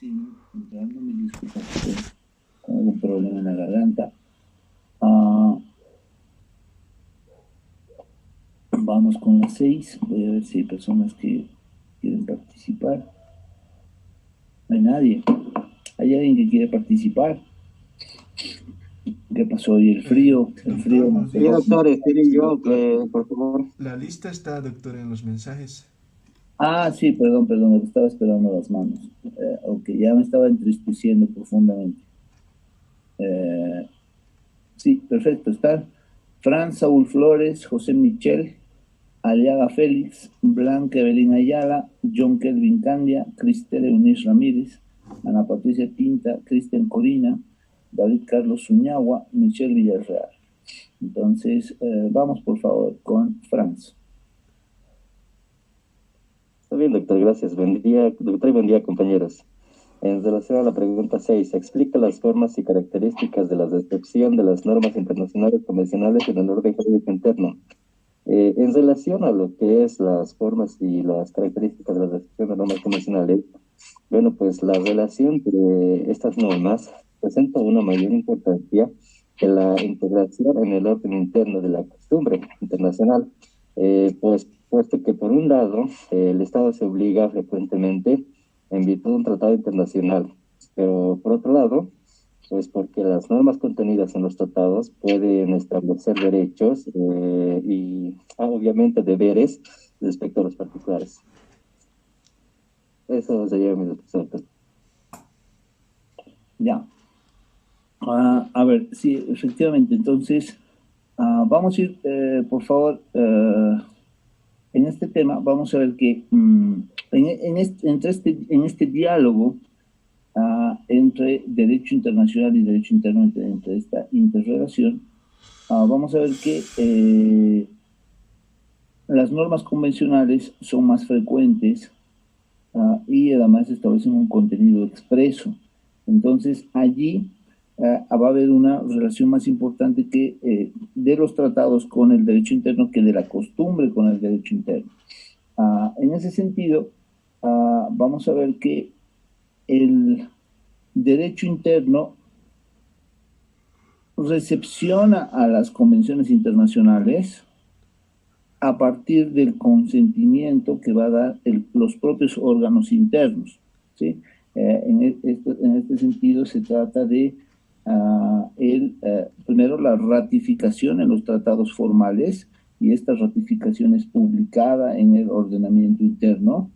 Sí, entrando, me disculpa, estoy con algún problema en la garganta. Ah, vamos con las 6. Voy a ver si hay personas que quieren participar. No hay nadie. ¿Hay alguien que quiere participar? ¿Qué pasó hoy? El frío, el Doctor, frío más nos Sí, bien, dejó. doctor, y sí, yo, doctor. que por favor. La lista está, doctor, en los mensajes. Ah, sí, perdón, perdón, me estaba esperando las manos. Ok, ya me estaba entristeciendo profundamente. Eh, sí, perfecto. Están Fran Saúl Flores, José Michel, Aliaga Félix, Blanca Evelyn Ayala, John Kelvin Candia, Cristel Eunice Ramírez, Ana Patricia Tinta, Cristian Corina, David Carlos Zuñagua, Michelle Villarreal. Entonces, vamos por favor con Franz. Está bien, doctor, gracias. Buen día, doctor, y buen día, compañeros. En relación a la pregunta 6, explica las formas y características de la descripción de las normas internacionales convencionales en el orden jurídico interno. En relación a lo que es las formas y las características de la descripción de normas convencionales, bueno, pues la relación entre estas normas presenta una mayor importancia que la integración en el orden interno de la costumbre internacional, pues puesto que por un lado el Estado se obliga frecuentemente en virtud de un tratado internacional, pero por otro lado, pues porque las normas contenidas en los tratados pueden establecer derechos y obviamente deberes respecto a los particulares. Eso sería mi respuesta. Ya. A ver, sí, efectivamente. Entonces, vamos a ir, por favor, en este tema, vamos a ver que en este diálogo entre derecho internacional y derecho interno, entre esta interrelación, vamos a ver que las normas convencionales son más frecuentes y además establecen un contenido expreso. Entonces, allí va a haber una relación más importante que de los tratados con el derecho interno que de la costumbre con el derecho interno. En ese sentido, vamos a ver que el derecho interno recepciona a las convenciones internacionales a partir del consentimiento que va a dar los propios órganos internos. ¿Sí? En este sentido se trata de primero la ratificación en los tratados formales, y esta ratificación es publicada en el ordenamiento interno.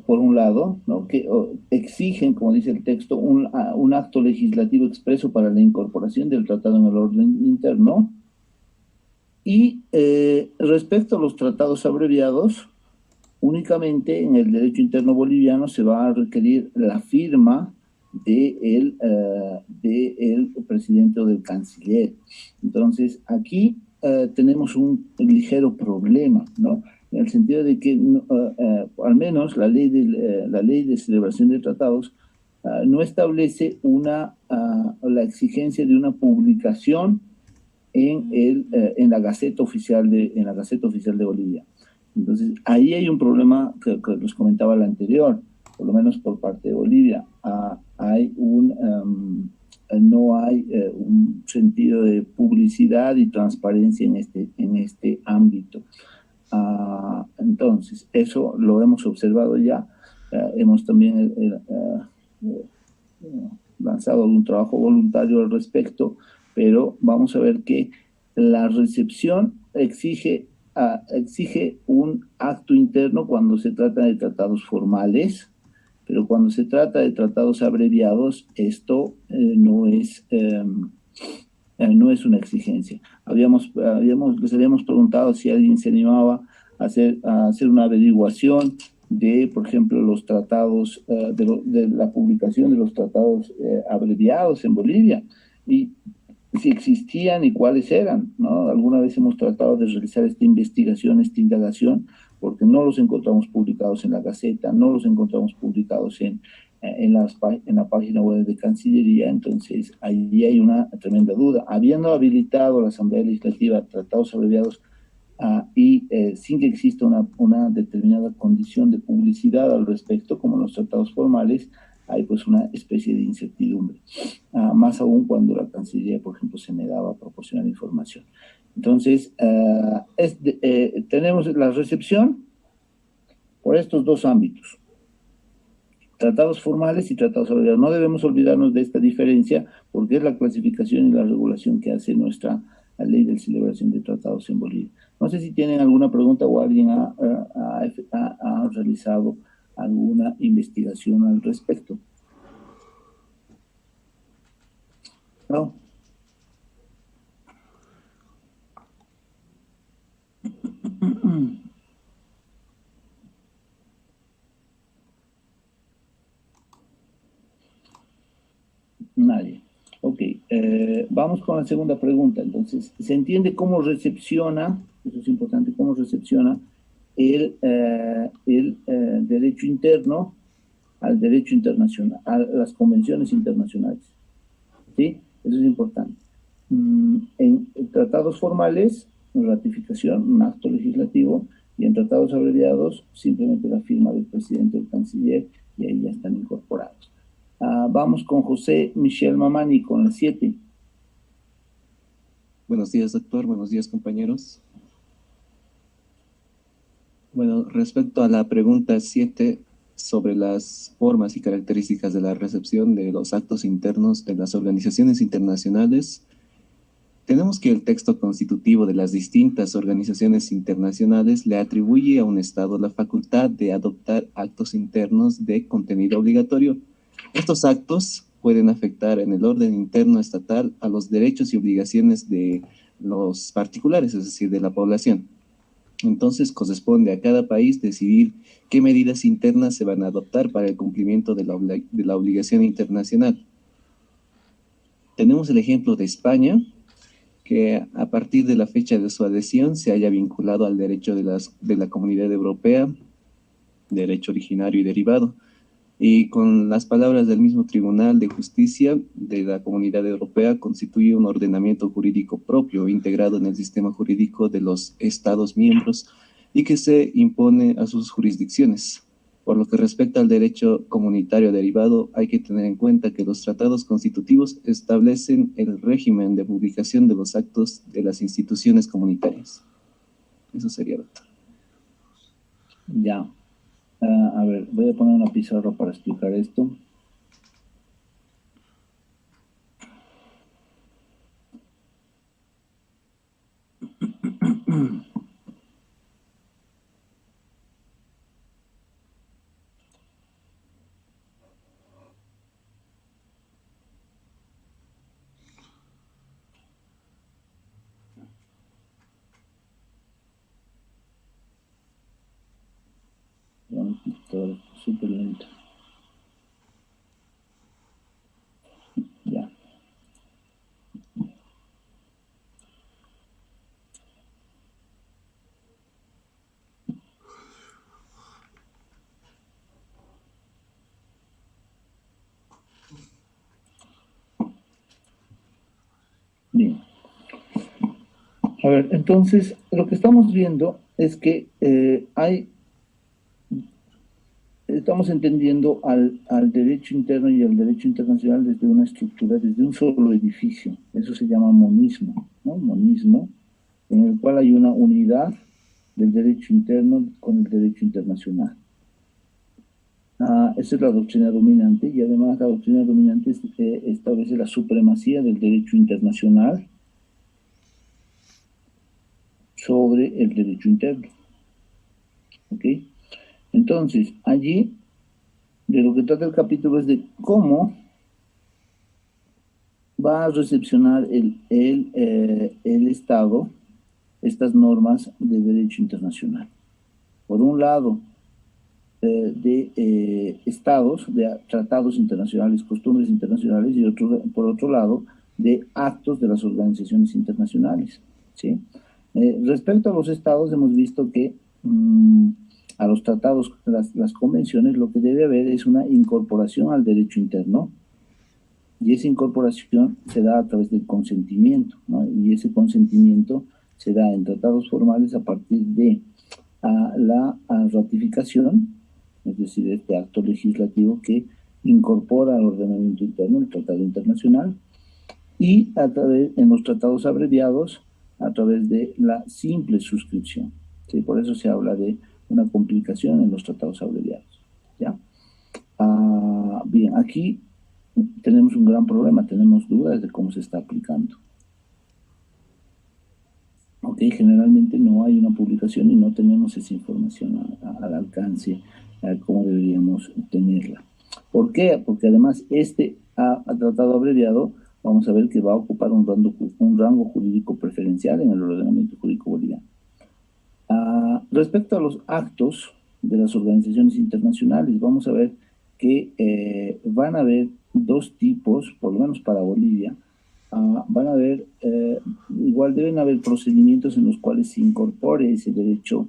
Por un lado, ¿no? Que exigen, como dice el texto, un acto legislativo expreso para la incorporación del tratado en el orden interno. Y respecto a los tratados abreviados, únicamente en el derecho interno boliviano se va a requerir la firma de el presidente o del canciller. Entonces, aquí tenemos un ligero problema, ¿no? En el sentido de que, al menos, la ley de celebración de tratados no establece la exigencia de una publicación en la Gaceta Oficial de Bolivia. Entonces, ahí hay un problema que les comentaba la anterior, por lo menos por parte de Bolivia. No hay un sentido de publicidad y transparencia en este ámbito. Entonces, eso lo hemos observado ya. Hemos también lanzado un trabajo voluntario al respecto, pero vamos a ver que la recepción exige un acto interno cuando se trata de tratados formales, pero cuando se trata de tratados abreviados, esto no es una exigencia. Les habíamos preguntado si alguien se animaba a hacer una averiguación de, por ejemplo, los tratados, de la publicación de los tratados abreviados en Bolivia, y si existían y cuáles eran, ¿no? Alguna vez hemos tratado de realizar esta investigación, esta indagación, porque no los encontramos publicados en la Gaceta, no los encontramos publicados en la página web de Cancillería. Entonces ahí hay una tremenda duda. Habiendo habilitado la Asamblea Legislativa tratados abreviados sin que exista una determinada condición de publicidad al respecto, como en los tratados formales, hay pues una especie de incertidumbre, más aún cuando la Cancillería, por ejemplo, se negaba a proporcionar información. Entonces, tenemos la recepción por estos dos ámbitos, tratados formales y tratados abreviados. No debemos olvidarnos de esta diferencia porque es la clasificación y la regulación que hace nuestra ley de celebración de tratados en Bolivia. No sé si tienen alguna pregunta o alguien ha realizado alguna investigación al respecto. ¿No? Nadie. Ok, vamos con la segunda pregunta. Entonces, ¿se entiende cómo recepciona, eso es importante, cómo recepciona el derecho interno al derecho internacional, a las convenciones internacionales? ¿Sí? Eso es importante. En tratados formales, ratificación, un acto legislativo, y en tratados abreviados, simplemente la firma del presidente o el canciller, y ahí ya están incorporados. Vamos con José Michel Mamani, con la 7. Buenos días, doctor. Buenos días, compañeros. Bueno, respecto a la pregunta 7 sobre las formas y características de la recepción de los actos internos de las organizaciones internacionales, tenemos que el texto constitutivo de las distintas organizaciones internacionales le atribuye a un Estado la facultad de adoptar actos internos de contenido obligatorio. Estos actos pueden afectar en el orden interno estatal a los derechos y obligaciones de los particulares, es decir, de la población. Entonces, corresponde a cada país decidir qué medidas internas se van a adoptar para el cumplimiento de la obligación internacional. Tenemos el ejemplo de España, que a partir de la fecha de su adhesión se haya vinculado al derecho de la Comunidad Europea, derecho originario y derivado. Y con las palabras del mismo Tribunal de Justicia de la Comunidad Europea, constituye un ordenamiento jurídico propio integrado en el sistema jurídico de los Estados miembros y que se impone a sus jurisdicciones. Por lo que respecta al derecho comunitario derivado, hay que tener en cuenta que los tratados constitutivos establecen el régimen de publicación de los actos de las instituciones comunitarias. Eso sería, doctor. Ya. A ver, voy a poner una pizarra para explicar esto. Súper lento. Ya. Bien. A ver, entonces, lo que estamos viendo es que estamos entendiendo al derecho interno y al derecho internacional desde una estructura, desde un solo edificio. Eso se llama monismo, ¿no? Monismo, en el cual hay una unidad del derecho interno con el derecho internacional. Esa es la doctrina dominante, y además la doctrina dominante establece la supremacía del derecho internacional sobre el derecho interno. ¿Ok? Entonces, allí, de lo que trata el capítulo es de cómo va a recepcionar el Estado estas normas de derecho internacional. Por un lado, de estados, de tratados internacionales, costumbres internacionales, y por otro lado, de actos de las organizaciones internacionales, ¿sí? Respecto a los estados, hemos visto que a los tratados, las convenciones, lo que debe haber es una incorporación al derecho interno, y esa incorporación se da a través del consentimiento, ¿no? Y ese consentimiento se da en tratados formales a partir de la ratificación, es decir, este acto legislativo que incorpora al ordenamiento interno el tratado internacional, y en los tratados abreviados a través de la simple suscripción. ¿Sí? Por eso se habla de una complicación en los tratados abreviados. ¿Ya? Bien, aquí tenemos un gran problema, tenemos dudas de cómo se está aplicando. Generalmente no hay una publicación y no tenemos esa información al alcance como deberíamos tenerla. ¿Por qué? Porque además este tratado abreviado, vamos a ver que va a ocupar un rango jurídico preferencial en el ordenamiento jurídico boliviano. Respecto a los actos de las organizaciones internacionales, vamos a ver que van a haber dos tipos, por lo menos para Bolivia. Van a haber, igual deben haber procedimientos en los cuales se incorpore ese derecho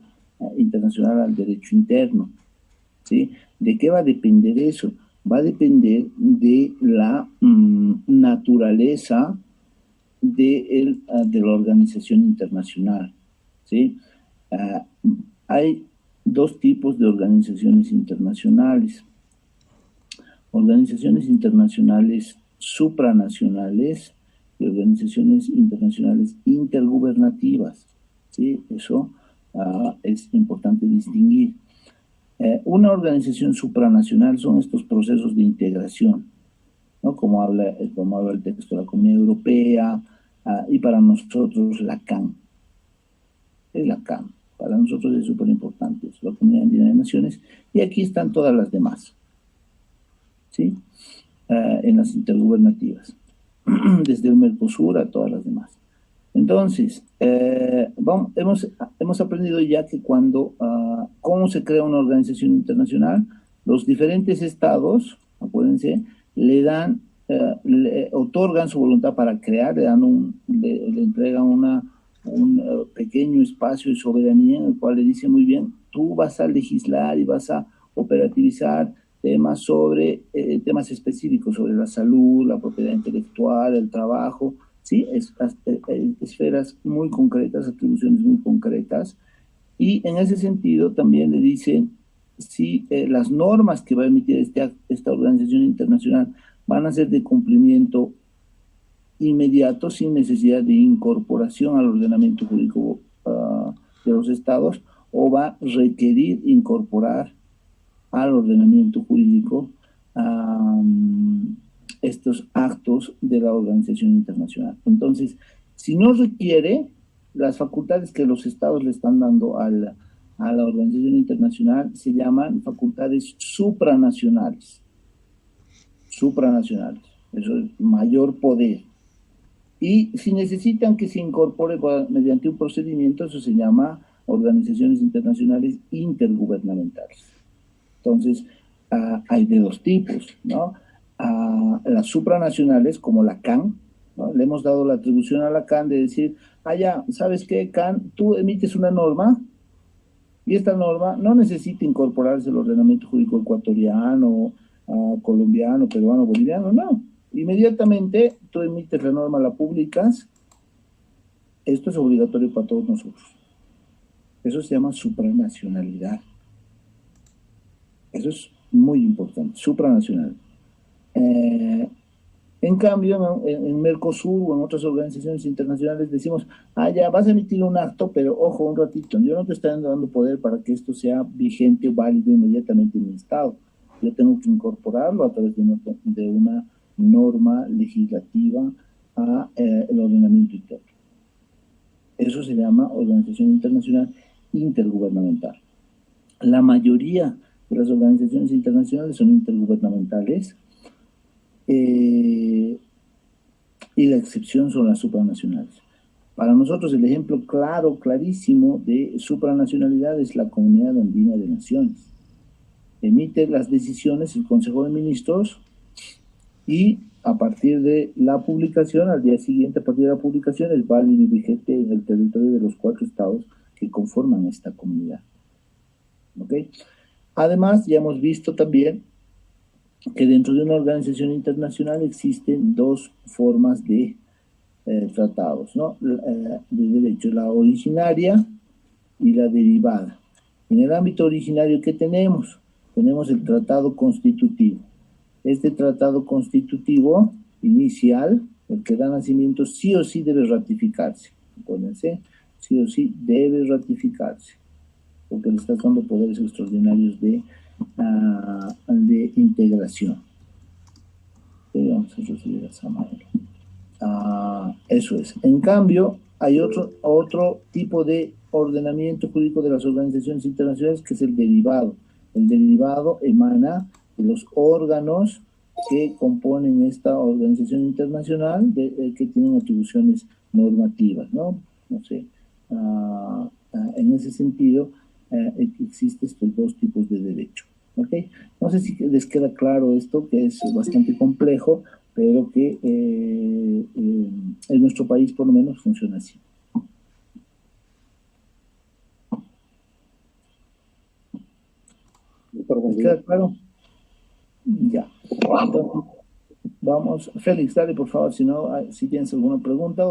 internacional al derecho interno. ¿Sí? ¿De qué va a depender eso? Va a depender de la naturaleza de la organización internacional. ¿Sí? Hay dos tipos de organizaciones internacionales. Organizaciones internacionales supranacionales y organizaciones internacionales intergubernativas. ¿Sí? Eso es importante distinguir. Una organización supranacional son estos procesos de integración, ¿no? Como habla el texto de la Comunidad Europea, y para nosotros la CAN. Es la CAN. Para nosotros es súper importante, es la Comunidad Andina de Naciones, y aquí están todas las demás, ¿sí? En las intergubernativas, desde el Mercosur a todas las demás. Entonces, hemos aprendido ya que cómo se crea una organización internacional, los diferentes estados, acuérdense, le otorgan su voluntad para crear, le entregan un pequeño espacio de soberanía en el cual le dice muy bien, tú vas a legislar y vas a operativizar temas temas específicos sobre la salud, la propiedad intelectual, el trabajo, ¿sí? Esferas muy concretas, atribuciones muy concretas, y en ese sentido también le dicen si las normas que va a emitir esta organización internacional van a ser de cumplimiento inmediato sin necesidad de incorporación al ordenamiento jurídico de los estados, o va a requerir incorporar al ordenamiento jurídico estos actos de la organización internacional. Entonces, si no requiere, las facultades que los estados le están dando a la organización internacional se llaman facultades supranacionales. Supranacionales. Eso es mayor poder. Y si necesitan que se incorpore mediante un procedimiento, eso se llama organizaciones internacionales intergubernamentales. Entonces, hay de dos tipos, ¿no? Las supranacionales, como la CAN, ¿no? Le hemos dado la atribución a la CAN de decir, ya, ¿sabes qué, CAN? Tú emites una norma y esta norma no necesita incorporarse al ordenamiento jurídico ecuatoriano, colombiano, peruano, boliviano, no. Inmediatamente tú emites la norma, la publicas, esto es obligatorio para todos nosotros. Eso se llama supranacionalidad. Eso es muy importante, supranacional. En cambio, en Mercosur o en otras organizaciones internacionales decimos, ya vas a emitir un acto, pero ojo, un ratito, yo no te estoy dando poder para que esto sea vigente o válido inmediatamente en mi estado. Yo tengo que incorporarlo a través de una norma legislativa el ordenamiento interno. Eso se llama Organización Internacional Intergubernamental. La mayoría de las organizaciones internacionales son intergubernamentales, y la excepción son las supranacionales. Para nosotros el ejemplo clarísimo de supranacionalidad es la Comunidad Andina de Naciones. Emite las decisiones el Consejo de Ministros y a partir de la publicación, al día siguiente, a partir de la publicación, es válido y vigente en el territorio de los 4 estados que conforman esta comunidad. ¿Ok? Además, ya hemos visto también que dentro de una organización internacional existen dos formas de tratados, ¿no? De derecho, la originaria y la derivada. En el ámbito originario, ¿qué tenemos? Tenemos el tratado constitutivo. Este tratado constitutivo inicial, el que da nacimiento, sí o sí debe ratificarse. Acuérdense, sí o sí debe ratificarse, porque le está dando poderes extraordinarios de integración. Vamos a recibir a Samael. Eso es. En cambio, hay otro tipo de ordenamiento jurídico de las organizaciones internacionales, que es el derivado. El derivado emana de los órganos que componen esta organización internacional, que tienen atribuciones normativas, ¿no? No sé. En ese sentido, existen estos dos tipos de derecho. ¿Ok? No sé si les queda claro esto, que es bastante complejo, pero que en nuestro país por lo menos funciona así. ¿Les queda claro? Ya. Entonces, vamos, Félix, dale por favor, si no, si tienes alguna pregunta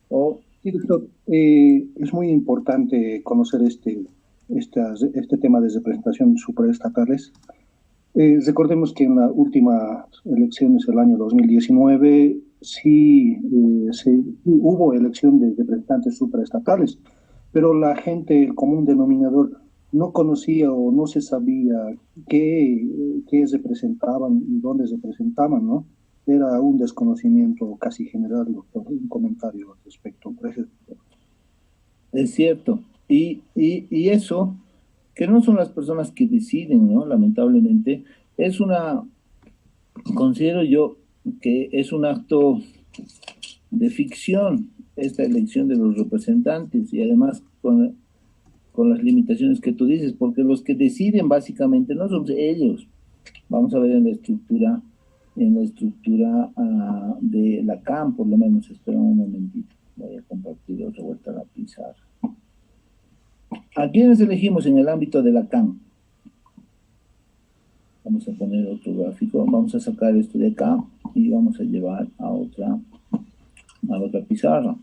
o... Sí, doctor, es muy importante conocer este tema de representación supraestatales. Recordemos que en las últimas elecciones del año 2019 sí hubo elección de representantes supraestatales, pero la gente, el común denominador, no conocía o no se sabía qué representaban y dónde representaban, ¿no? Era un desconocimiento casi general, doctor. Un comentario al respecto. Gracias. Es cierto. Y eso, que no son las personas que deciden, ¿no? Lamentablemente, considero yo que es un acto de ficción esta elección de los representantes, y además con las limitaciones que tú dices, porque los que deciden básicamente no son ellos. Vamos a ver en la estructura de la CAM, por lo menos. Espera un momentito, voy a compartir otra vuelta a la pizarra. ¿A quiénes elegimos en el ámbito de la CAM? Vamos a poner otro gráfico, vamos a sacar esto de acá y vamos a llevar a otra pizarra.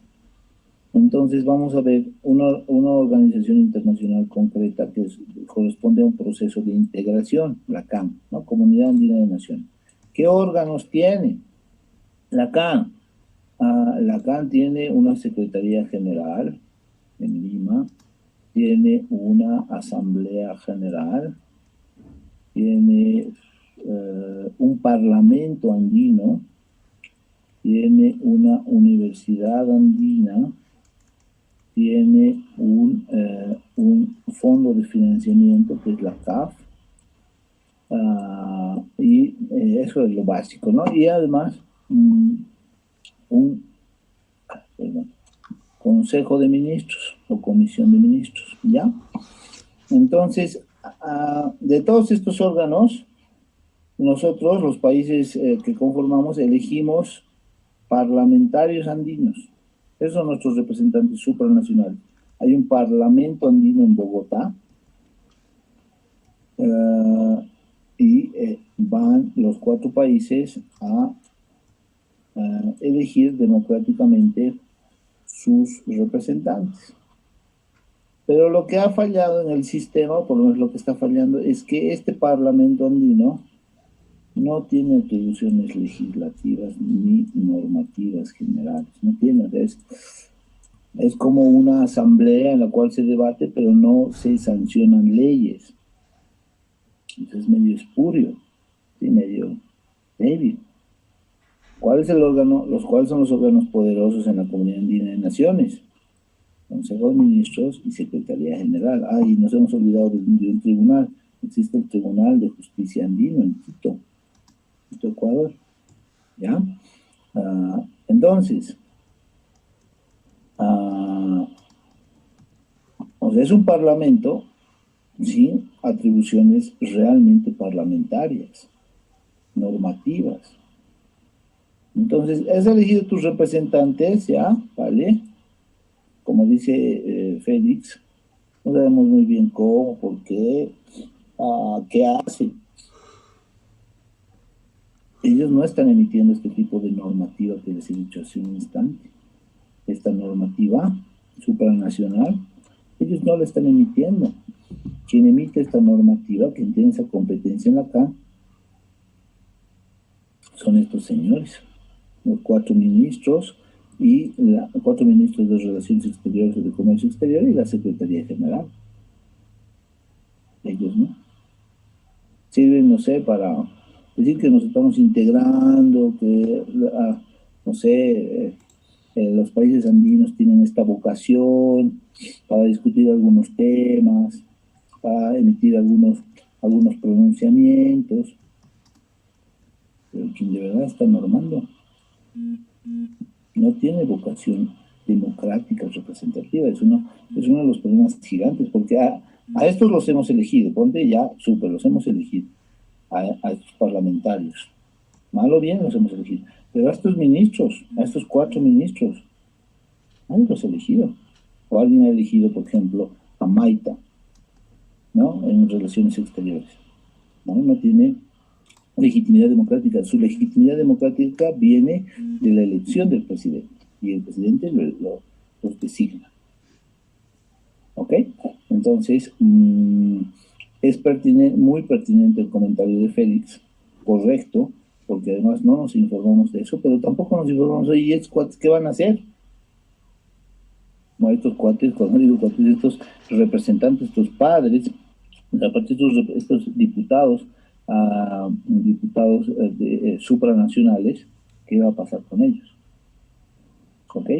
Entonces vamos a ver una organización internacional concreta que corresponde a un proceso de integración, la CAM, ¿no? Comunidad Andina de Naciones. ¿Qué órganos tiene la CAM? La CAM tiene una Secretaría General en Lima, tiene una Asamblea General, tiene un Parlamento andino, tiene una Universidad andina, tiene un fondo de financiamiento que es la CAF, y eso es lo básico, ¿no? Y además un Consejo de Ministros o Comisión de Ministros, ¿ya? Entonces, de todos estos órganos, nosotros, los países que conformamos, elegimos parlamentarios andinos. Esos son nuestros representantes supranacionales. Hay un parlamento andino en Bogotá, y van los 4 países a elegir democráticamente sus representantes. Pero lo que ha fallado en el sistema, o por lo menos lo que está fallando, es que este Parlamento andino no tiene atribuciones legislativas ni normativas generales. No tiene. Es como una asamblea en la cual se debate, pero no se sancionan leyes. Entonces es medio espurio, ¿sí? Medio débil. ¿Cuál es el órgano? ¿Cuáles son los órganos poderosos en la Comunidad Andina de Naciones? Consejo de Ministros y Secretaría General. Y nos hemos olvidado de un tribunal. Existe el Tribunal de Justicia Andino en Quito, Ecuador. ¿Ya? Entonces, o sea, es un parlamento sin atribuciones realmente parlamentarias, normativas. Entonces, has elegido tus representantes, ¿ya? ¿Vale? Como dice Félix, no sabemos muy bien cómo, por qué, qué hacen. Ellos no están emitiendo este tipo de normativa que les he dicho hace un instante. esta normativa supranacional, ellos no la están emitiendo. Quien emite esta normativa, quien tiene esa competencia en la CAN, son estos señores, los 4 ministros y 4 ministros de Relaciones Exteriores y de Comercio Exterior y la Secretaría General. Ellos no. Sirven, no sé, para decir que nos estamos integrando, que, no sé, los países andinos tienen esta vocación para discutir algunos temas, para emitir algunos pronunciamientos, pero quien de verdad está normando no tiene vocación democrática representativa. Es uno de los problemas gigantes, porque a estos los hemos elegido, ponte ya, los hemos elegido, a estos parlamentarios, mal o bien los hemos elegido, pero a estos ministros, a estos 4 ministros, nadie los ha elegido. O alguien ha elegido, por ejemplo, a Maita, ¿no? En Relaciones Exteriores. No tiene legitimidad democrática. Su legitimidad democrática viene de la elección del presidente, y el presidente los designa. ¿Ok? Entonces, es muy pertinente el comentario de Félix, correcto, porque además no nos informamos de eso, pero tampoco nos informamos de, ¿y estos cuates qué van a hacer? Bueno, estos cuates, cuando digo cuates, estos representantes, estos padres, aparte estos diputados, supranacionales, ¿qué va a pasar con ellos? ¿Ok?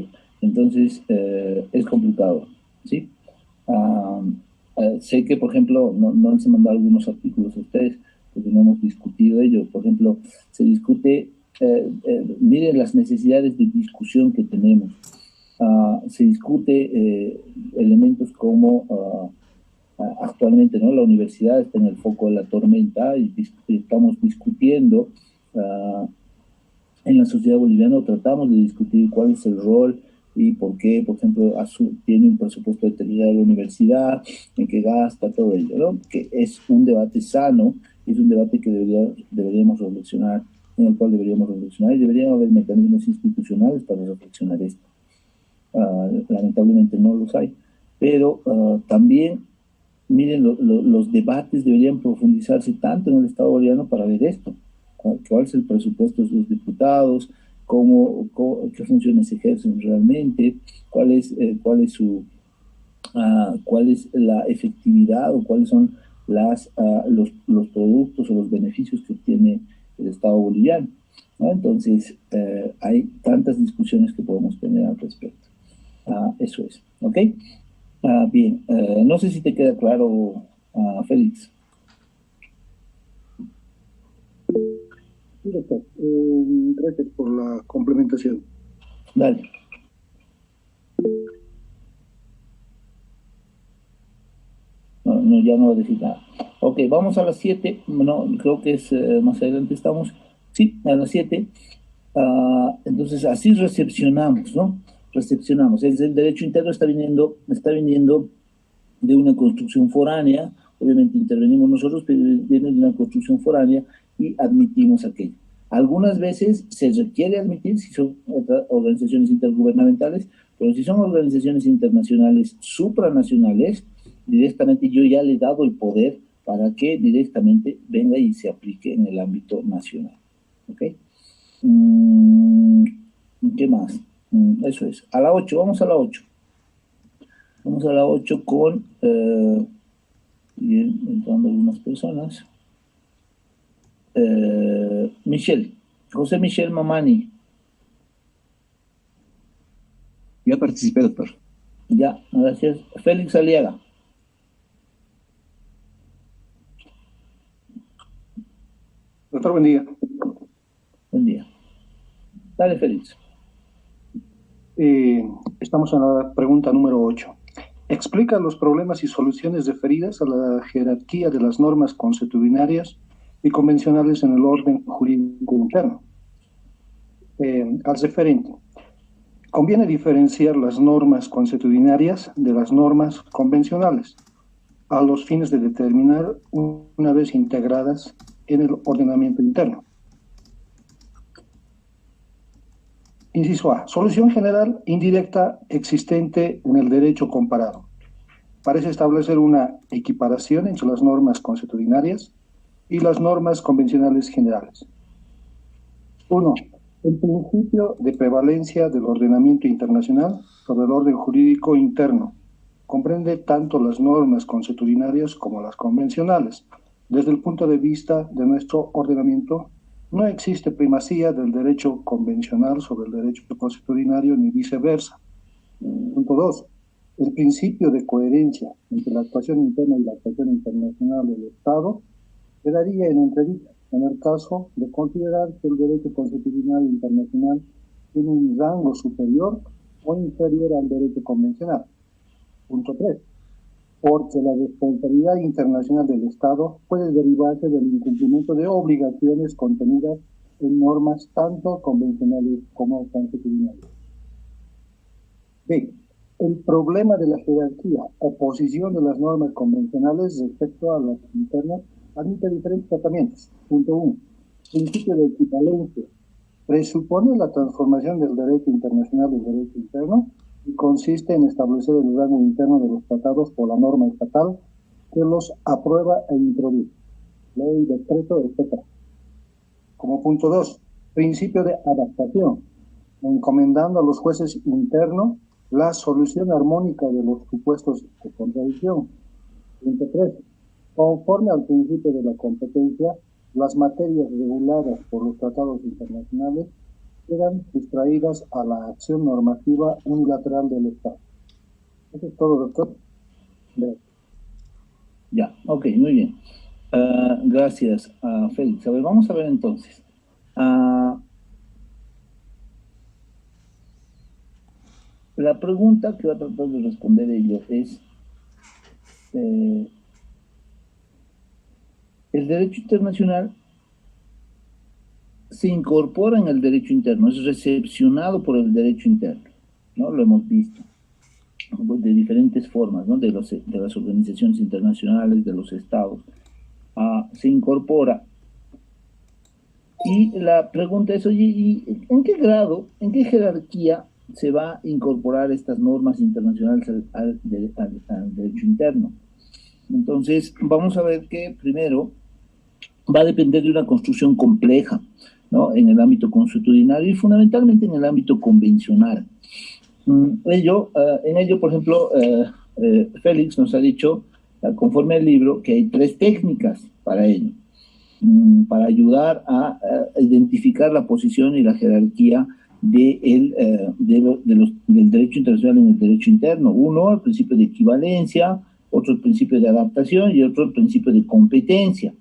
Entonces, es complicado, ¿sí? Sé que, por ejemplo, no les he mandado algunos artículos a ustedes, porque no hemos discutido ello. Por ejemplo, se discute, miren las necesidades de discusión que tenemos. Se discute elementos como actualmente, ¿no? La universidad está en el foco de la tormenta y estamos discutiendo en la sociedad boliviana, o tratamos de discutir cuál es el rol y por qué, por ejemplo, tiene un presupuesto determinado de la universidad, en qué gasta, todo ello, ¿no? Que es un debate sano, es un debate que deberíamos reflexionar, en el cual deberíamos reflexionar, y deberían haber mecanismos institucionales para reflexionar esto. Lamentablemente no los hay, pero también, miren, los debates deberían profundizarse tanto en el Estado boliviano para ver esto, cuál es el presupuesto de los diputados, qué funciones ejercen realmente, cuál es la efectividad, o cuáles son los productos o los beneficios que obtiene el Estado boliviano, ¿no? Entonces, hay tantas discusiones que podemos tener al respecto. Eso es, ¿ok? Bien, no sé si te queda claro, Félix. Sí, doctor. Gracias por la complementación. Dale. No, ya no voy a decir nada. Ok, vamos a las 7. No, creo que es más adelante estamos. Sí, a las 7. Entonces, así recepcionamos, ¿no? Recepcionamos. El derecho interno está viniendo de una construcción foránea. Obviamente intervenimos nosotros, pero viene de una construcción foránea y admitimos aquello. Algunas veces se requiere admitir si son organizaciones intergubernamentales, pero si son organizaciones internacionales supranacionales, directamente yo ya le he dado el poder para que directamente venga y se aplique en el ámbito nacional. ¿Ok? ¿Qué más? Eso es. A la 8, vamos a la 8. Vamos a la 8 con... bien, entrando algunas personas. José Michel Mamani. Ya participé, doctor. Ya, gracias. Félix Aliaga. Doctor, buen día. Buen día. Dale, Félix. Estamos en la pregunta número 8. Explica los problemas y soluciones referidas a la jerarquía de las normas consuetudinarias y convencionales en el orden jurídico interno. Al referente, conviene diferenciar las normas consuetudinarias de las normas convencionales a los fines de determinar, una vez integradas en el ordenamiento interno, Inciso A, solución general indirecta existente en el derecho comparado. Parece establecer una equiparación entre las normas consuetudinarias y las normas convencionales generales. 1. El principio de prevalencia del ordenamiento internacional sobre el orden jurídico interno comprende tanto las normas consuetudinarias como las convencionales. Desde el punto de vista de nuestro ordenamiento, no existe primacía del derecho convencional sobre el derecho consuetudinario ni viceversa. Punto 2. El principio de coherencia entre la actuación interna y la actuación internacional del Estado quedaría en entredicho en el caso de considerar que el derecho consuetudinario internacional tiene un rango superior o inferior al derecho convencional. Punto 3. Porque la responsabilidad internacional del Estado puede derivarse del incumplimiento de obligaciones contenidas en normas tanto convencionales como consuetudinarias. B. El problema de la jerarquía o posición de las normas convencionales respecto a las internas admite diferentes tratamientos. Punto 1. Principio de equivalencia. Presupone la transformación del derecho internacional en derecho interno y consiste en establecer el rango interno de los tratados por la norma estatal que los aprueba e introduce, ley, decreto, etc. Como punto 2, principio de adaptación, encomendando a los jueces internos la solución armónica de los supuestos de contradicción. Punto 3, conforme al principio de la competencia, las materias reguladas por los tratados internacionales quedan sustraídas a la acción normativa unilateral del Estado. Eso es todo, doctor. Gracias. Ya, ok, muy bien. Gracias, Félix. A ver, vamos a ver entonces. La pregunta que va a tratar de responder ello es, el derecho internacional se incorpora en el derecho interno, es recepcionado por el derecho interno, ¿no? Lo hemos visto de diferentes formas, ¿no? De las organizaciones internacionales, de los estados, se incorpora. Y la pregunta es, oye, ¿y en qué grado, en qué jerarquía se va a incorporar estas normas internacionales al derecho interno? Entonces, vamos a ver que primero va a depender de una construcción compleja, ¿no? En el ámbito consuetudinario y fundamentalmente en el ámbito convencional. En ello, por ejemplo, Félix nos ha dicho, conforme al libro, que hay 3 técnicas para ello, para ayudar a identificar la posición y la jerarquía del derecho internacional en el derecho interno. Uno, el principio de equivalencia, otro, el principio de adaptación y otro, el principio de competencia.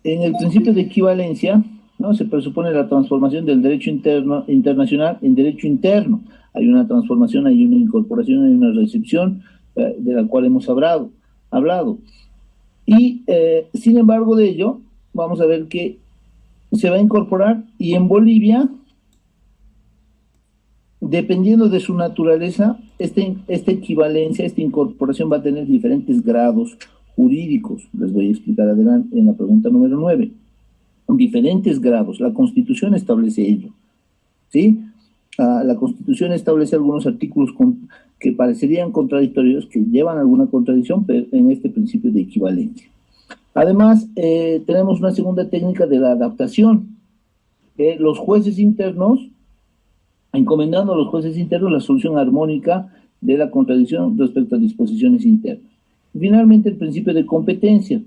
En el principio de equivalencia, ¿no? Se presupone la transformación del derecho internacional en derecho interno. Hay una transformación, hay una incorporación, hay una recepción de la cual hemos hablado. Y, sin embargo de ello, vamos a ver que se va a incorporar, y en Bolivia, dependiendo de su naturaleza, esta equivalencia, esta incorporación va a tener diferentes grados jurídicos. Les voy a explicar adelante en la pregunta número 9. Diferentes grados. La Constitución establece ello, ¿sí? La Constitución establece algunos artículos que parecerían contradictorios, que llevan alguna contradicción, pero en este principio de equivalencia. Además, tenemos una segunda técnica de la adaptación. Los jueces internos, encomendando a los jueces internos la solución armónica de la contradicción respecto a disposiciones internas. Y finalmente, el principio de competencia,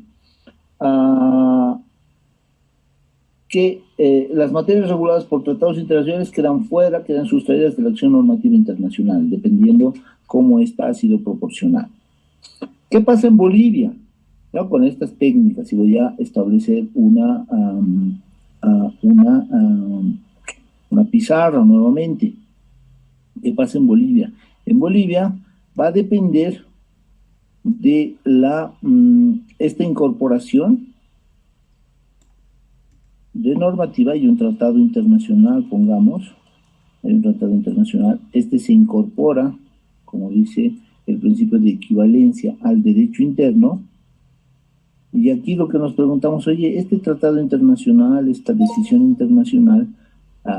que las materias reguladas por tratados internacionales quedan sustraídas de la acción normativa internacional, dependiendo cómo ésta ha sido proporcionada. ¿Qué pasa en Bolivia? ¿No? Con estas técnicas, y voy a establecer una pizarra nuevamente. ¿Qué pasa en Bolivia? En Bolivia va a depender de esta incorporación de normativa y un tratado internacional, pongamos, hay un tratado internacional, se incorpora, como dice el principio de equivalencia, al derecho interno, Y aquí lo que nos preguntamos, oye, este tratado internacional, esta decisión internacional,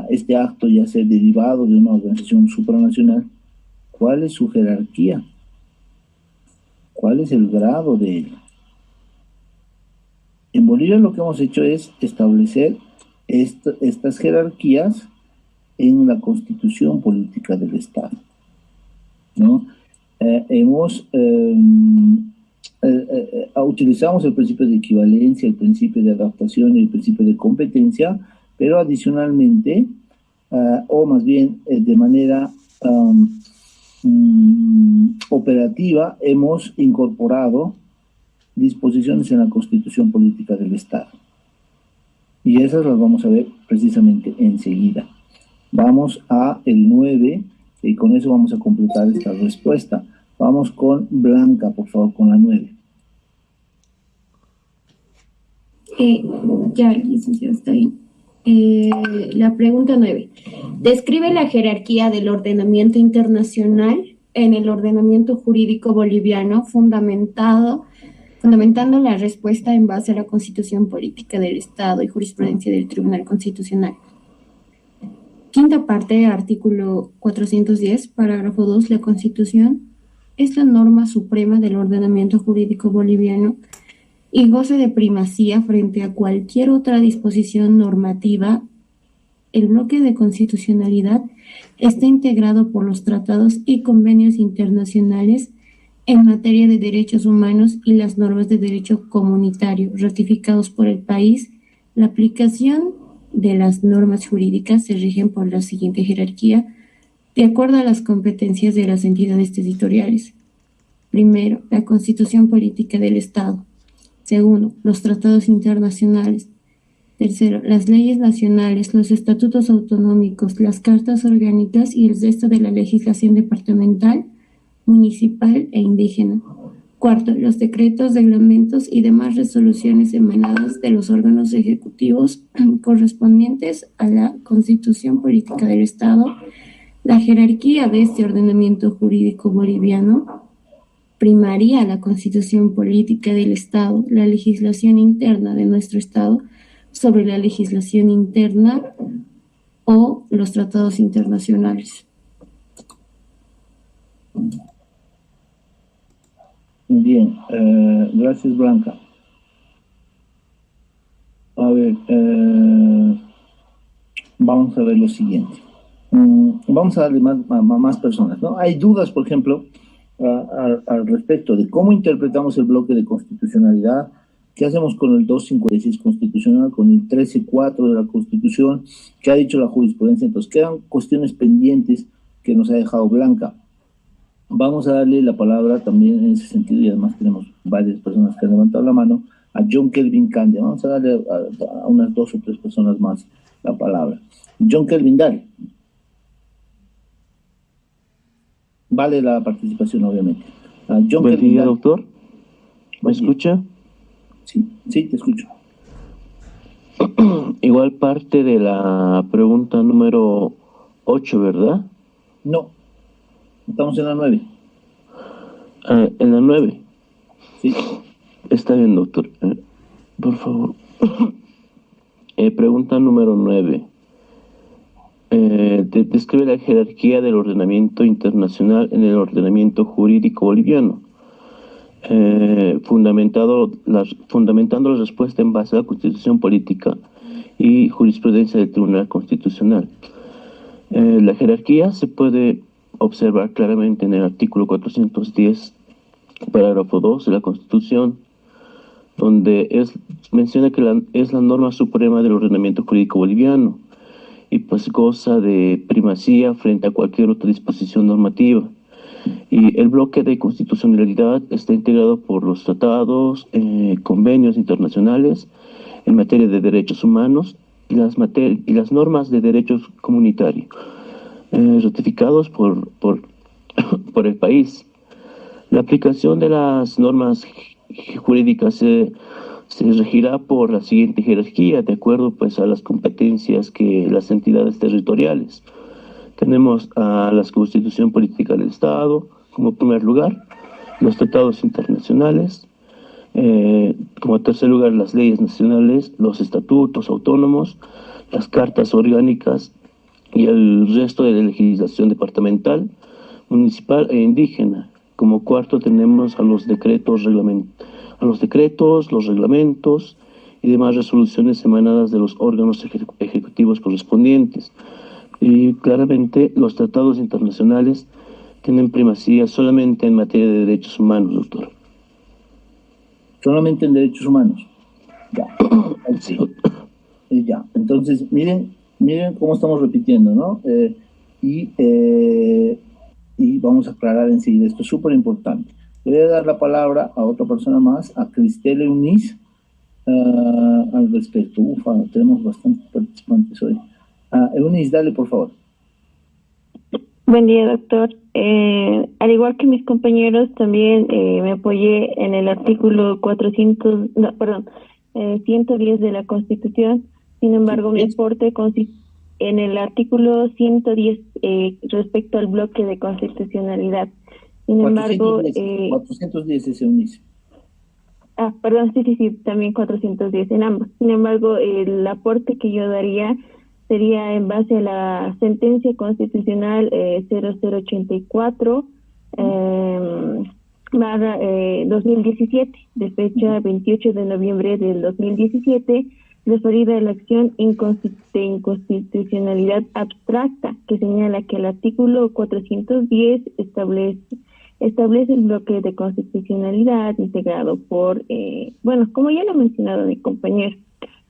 este acto ya sea derivado de una organización supranacional, ¿cuál es su jerarquía? ¿Cuál es el grado de ello? En Bolivia lo que hemos hecho es establecer estas jerarquías en la Constitución Política del Estado, ¿no? Utilizamos el principio de equivalencia, el principio de adaptación y el principio de competencia, pero adicionalmente, o más bien de manera operativa, hemos incorporado disposiciones en la Constitución Política del Estado. Y esas las vamos a ver precisamente enseguida. Vamos a el 9, y con eso vamos a completar esta respuesta. Vamos con Blanca, por favor, con la 9. Ya, licenciado, está bien. La pregunta 9. Describe la jerarquía del ordenamiento internacional en el ordenamiento jurídico boliviano fundamentando la respuesta en base a la Constitución Política del Estado y jurisprudencia del Tribunal Constitucional. Quinta parte, artículo 410, parágrafo 2. La Constitución es la norma suprema del ordenamiento jurídico boliviano y goza de primacía frente a cualquier otra disposición normativa. El bloque de constitucionalidad está integrado por los tratados y convenios internacionales en materia de derechos humanos y las normas de derecho comunitario ratificados por el país. La aplicación de las normas jurídicas se rigen por la siguiente jerarquía, de acuerdo a las competencias de las entidades territoriales. Primero, la Constitución Política del Estado. Segundo, los tratados internacionales. Tercero, las leyes nacionales, los estatutos autonómicos, las cartas orgánicas y el resto de la legislación departamental, municipal e indígena. Cuarto, los decretos, reglamentos y demás resoluciones emanadas de los órganos ejecutivos correspondientes a la Constitución Política del Estado. La jerarquía de este ordenamiento jurídico boliviano primaría la Constitución Política del Estado, la legislación interna de nuestro Estado sobre la legislación interna o los tratados internacionales. Bien, gracias, Blanca. A ver, vamos a ver lo siguiente. Vamos a darle más personas, ¿no? Hay dudas, por ejemplo, al respecto de cómo interpretamos el bloque de constitucionalidad, qué hacemos con el 256 constitucional, con el 13.4 de la Constitución, qué ha dicho la jurisprudencia. Entonces quedan cuestiones pendientes que nos ha dejado Blanca. Vamos a darle la palabra también en ese sentido, y además tenemos varias personas que han levantado la mano, a John Kelvin Candia. Vamos a darle a unas 2 o 3 personas más la palabra. John Kelvin, dale. Vale la participación, obviamente. John Buen Kelvin, día, dale. doctor. ¿Me escucha? Sí, te escucho. Igual parte de la pregunta número 8, ¿verdad? No, estamos en la 9. En la 9. Sí. Está bien, doctor. Por favor. Pregunta número 9. Describe la jerarquía del ordenamiento internacional en el ordenamiento jurídico boliviano, fundamentando la respuesta en base a la Constitución Política y jurisprudencia del Tribunal Constitucional. La jerarquía se puede observar claramente en el artículo 410, parágrafo 2 de la Constitución, donde menciona que es la norma suprema del ordenamiento jurídico boliviano y pues goza de primacía frente a cualquier otra disposición normativa. Y el bloque de constitucionalidad está integrado por los tratados, convenios internacionales en materia de derechos humanos y las normas de derechos comunitarios, ratificados por el país. La aplicación de las normas jurídicas se regirá por la siguiente jerarquía, de acuerdo pues a las competencias que las entidades territoriales. Tenemos a la Constitución Política del Estado como primer lugar, los tratados internacionales, Como tercer lugar, las leyes nacionales, los estatutos autónomos, las cartas orgánicas y el resto de la legislación departamental, municipal e indígena. Como cuarto tenemos a los decretos, los reglamentos y demás resoluciones emanadas de los órganos ejecutivos correspondientes. Y claramente los tratados internacionales tienen primacía solamente en materia de derechos humanos, doctor. Solamente en derechos humanos. Ya. Sí. Ya. Entonces, miren cómo estamos repitiendo, ¿no? Y vamos a aclarar enseguida. Esto es súper importante. Voy a dar la palabra a otra persona más, a Cristel Eunice, al respecto. Ufa, tenemos bastantes participantes hoy. Eunice, dale, por favor. Buen día, doctor. Al igual que mis compañeros, también me apoyé en el artículo 110 de la Constitución. Sin embargo, mi aporte consiste en el artículo 110 respecto al bloque de constitucionalidad. Sin embargo... 410 es Eunice. Sí, también 410 en ambos. Sin embargo, el aporte que yo daría sería en base a la sentencia constitucional 0084 2017, de fecha 28 de noviembre del 2017, referida a la acción de inconstitucionalidad abstracta, que señala que el artículo 410 establece el bloque de constitucionalidad integrado por, como ya lo ha mencionado mi compañero,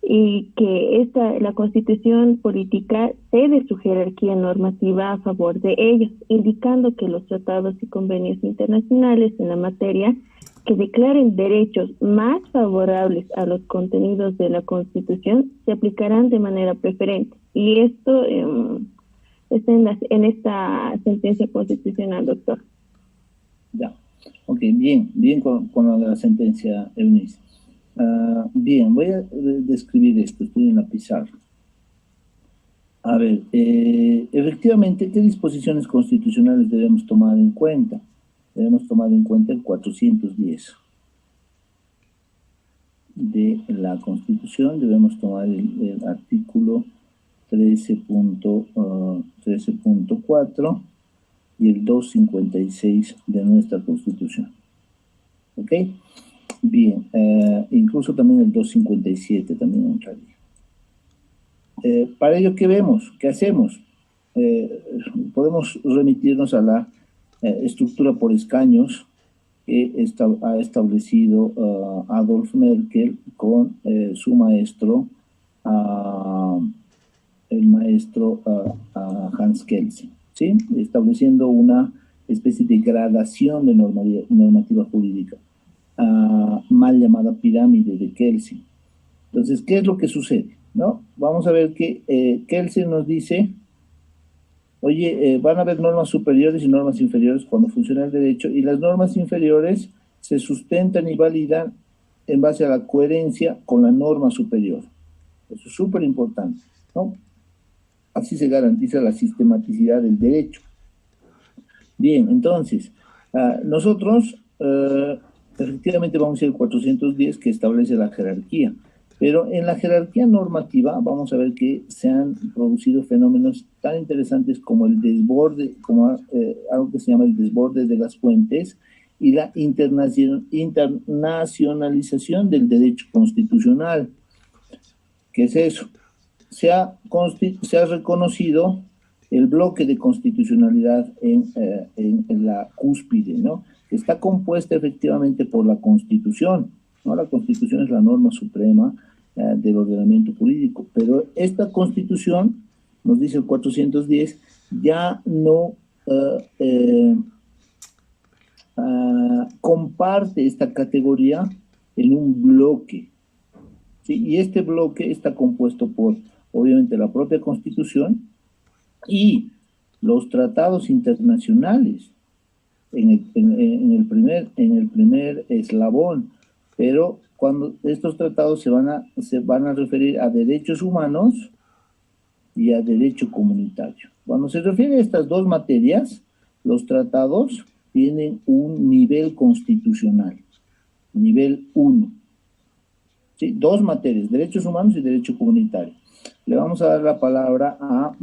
y que la Constitución política cede su jerarquía normativa a favor de ellos, indicando que los tratados y convenios internacionales en la materia que declaren derechos más favorables a los contenidos de la Constitución se aplicarán de manera preferente. Y esto está en esta sentencia constitucional, doctor. Ya, ok, bien con la sentencia, Eunice. Bien, voy a describir esto, estoy en la pizarra. A ver, efectivamente, ¿qué disposiciones constitucionales debemos tomar en cuenta? Debemos tomar en cuenta el 410 de la Constitución, debemos tomar el artículo 13.4 y el 256 de nuestra Constitución. ¿Ok? Bien, incluso también el 257 también entraría. Para ello, ¿qué vemos? ¿Qué hacemos? Podemos remitirnos a la estructura por escaños que ha establecido Adolf Merkel con su maestro, el maestro Hans Kelsen, ¿sí? Estableciendo una especie de gradación de normativa jurídica, mal llamada pirámide de Kelsen. Entonces, ¿qué es lo que sucede? ¿No? Vamos a ver que Kelsen nos dice, oye, van a haber normas superiores y normas inferiores cuando funciona el derecho, y las normas inferiores se sustentan y validan en base a la coherencia con la norma superior. Eso es súper importante, ¿no? Así se garantiza la sistematicidad del derecho. Bien, entonces, nosotros efectivamente vamos a ir al 410, que establece la jerarquía. Pero en la jerarquía normativa vamos a ver que se han producido fenómenos tan interesantes como el desborde, como algo que se llama el desborde de las fuentes y la internacionalización del derecho constitucional. ¿Qué es eso? Se ha reconocido el bloque de constitucionalidad en la cúspide, ¿no? Que está compuesta efectivamente por la Constitución, ¿no? La Constitución es la norma suprema del ordenamiento jurídico, pero esta Constitución, nos dice el 410, ya no comparte esta categoría en un bloque, ¿sí? Y este bloque está compuesto por, obviamente, la propia Constitución y los tratados internacionales en el primer eslabón, pero cuando estos tratados se van a referir a derechos humanos y a derecho comunitario. Cuando se refiere a estas dos materias, los tratados tienen un nivel constitucional. nivel 1. ¿Sí? Dos materias, derechos humanos y derecho comunitario. Le vamos a dar la palabra a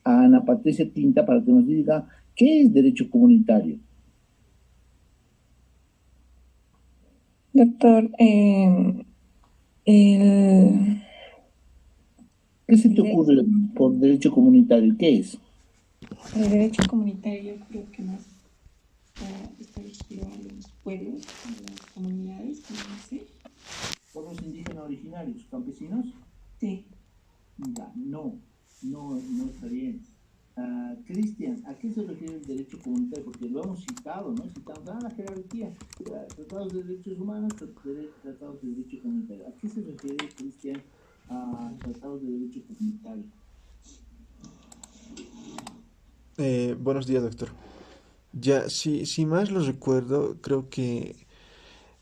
Ana Patricia Tinta para que nos diga qué es derecho comunitario. Doctor, ¿Qué se te ocurre por derecho comunitario? ¿Qué es? el derecho comunitario yo creo que más está referido a los pueblos, a las comunidades, no sé. ¿Pueblos indígenas originarios, campesinos? Sí. Ya, no está bien. Cristian, ¿a qué se refiere el derecho comunitario? Porque lo hemos citado, ¿no? Citamos la jerarquía, tratados de derechos humanos, tratados de derecho comunitario. ¿A qué se refiere, Cristian, a tratados de derecho comunitario? Buenos días, doctor. Ya, si más lo recuerdo, creo que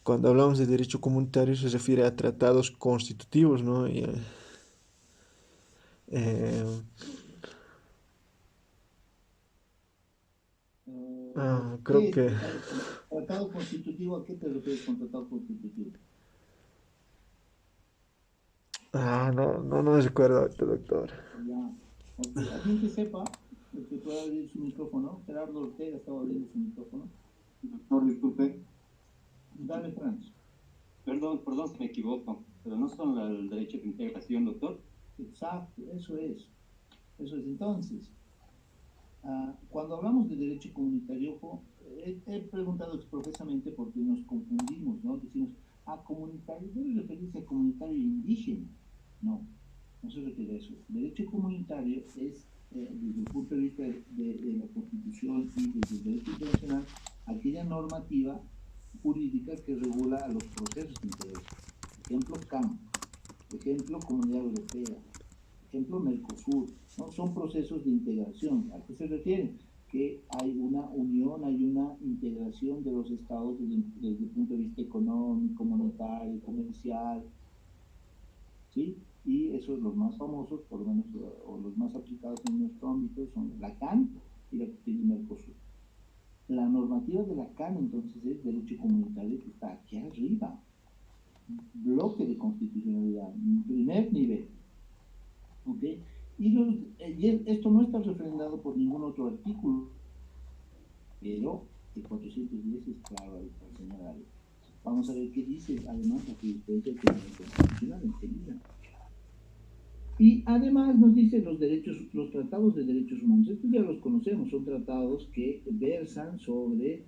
cuando hablamos de derecho comunitario se refiere a tratados constitutivos, ¿no? Creo que... ¿Tratado constitutivo? ¿A qué te refieres con tratado constitutivo? No recuerdo ahorita, doctor. Ya. Okay. Alguien que sepa, el que pueda abrir su micrófono. Gerardo Ortega estaba abriendo su micrófono. Doctor, disculpe. Dale, Franz. Perdón si me equivoco, pero no son el derecho de integración, doctor. Exacto, eso es. Entonces, cuando hablamos de derecho comunitario, he preguntado expresamente porque nos confundimos, ¿no? Decimos, comunitario, debe referirse a comunitario indígena. No se refiere a eso. Derecho comunitario es, desde el punto de vista de la Constitución y desde el derecho internacional, aquella normativa jurídica que regula a los procesos de integración. Ejemplo, CAM, ejemplo, Comunidad Europea, ejemplo, Mercosur, ¿no? Son procesos de integración. ¿A qué se refiere? Que hay una unión, hay una integración de los estados desde el punto de vista económico, monetario, comercial, ¿sí? Y esos los más famosos, por lo menos, o los más aplicados en nuestro ámbito, son la CAN y la Mercosur. La normativa de la CAN, entonces, es derecho comunitario que está aquí arriba. Bloque de constitucionalidad, primer nivel. ¿Ok? Y esto no está refrendado por ningún otro artículo, pero el 410 es claro al señalar. Vamos a ver qué dice, además, la jurisprudencia constitucional enseguida. Y además nos dice los tratados de derechos humanos. Estos ya los conocemos, son tratados que versan sobre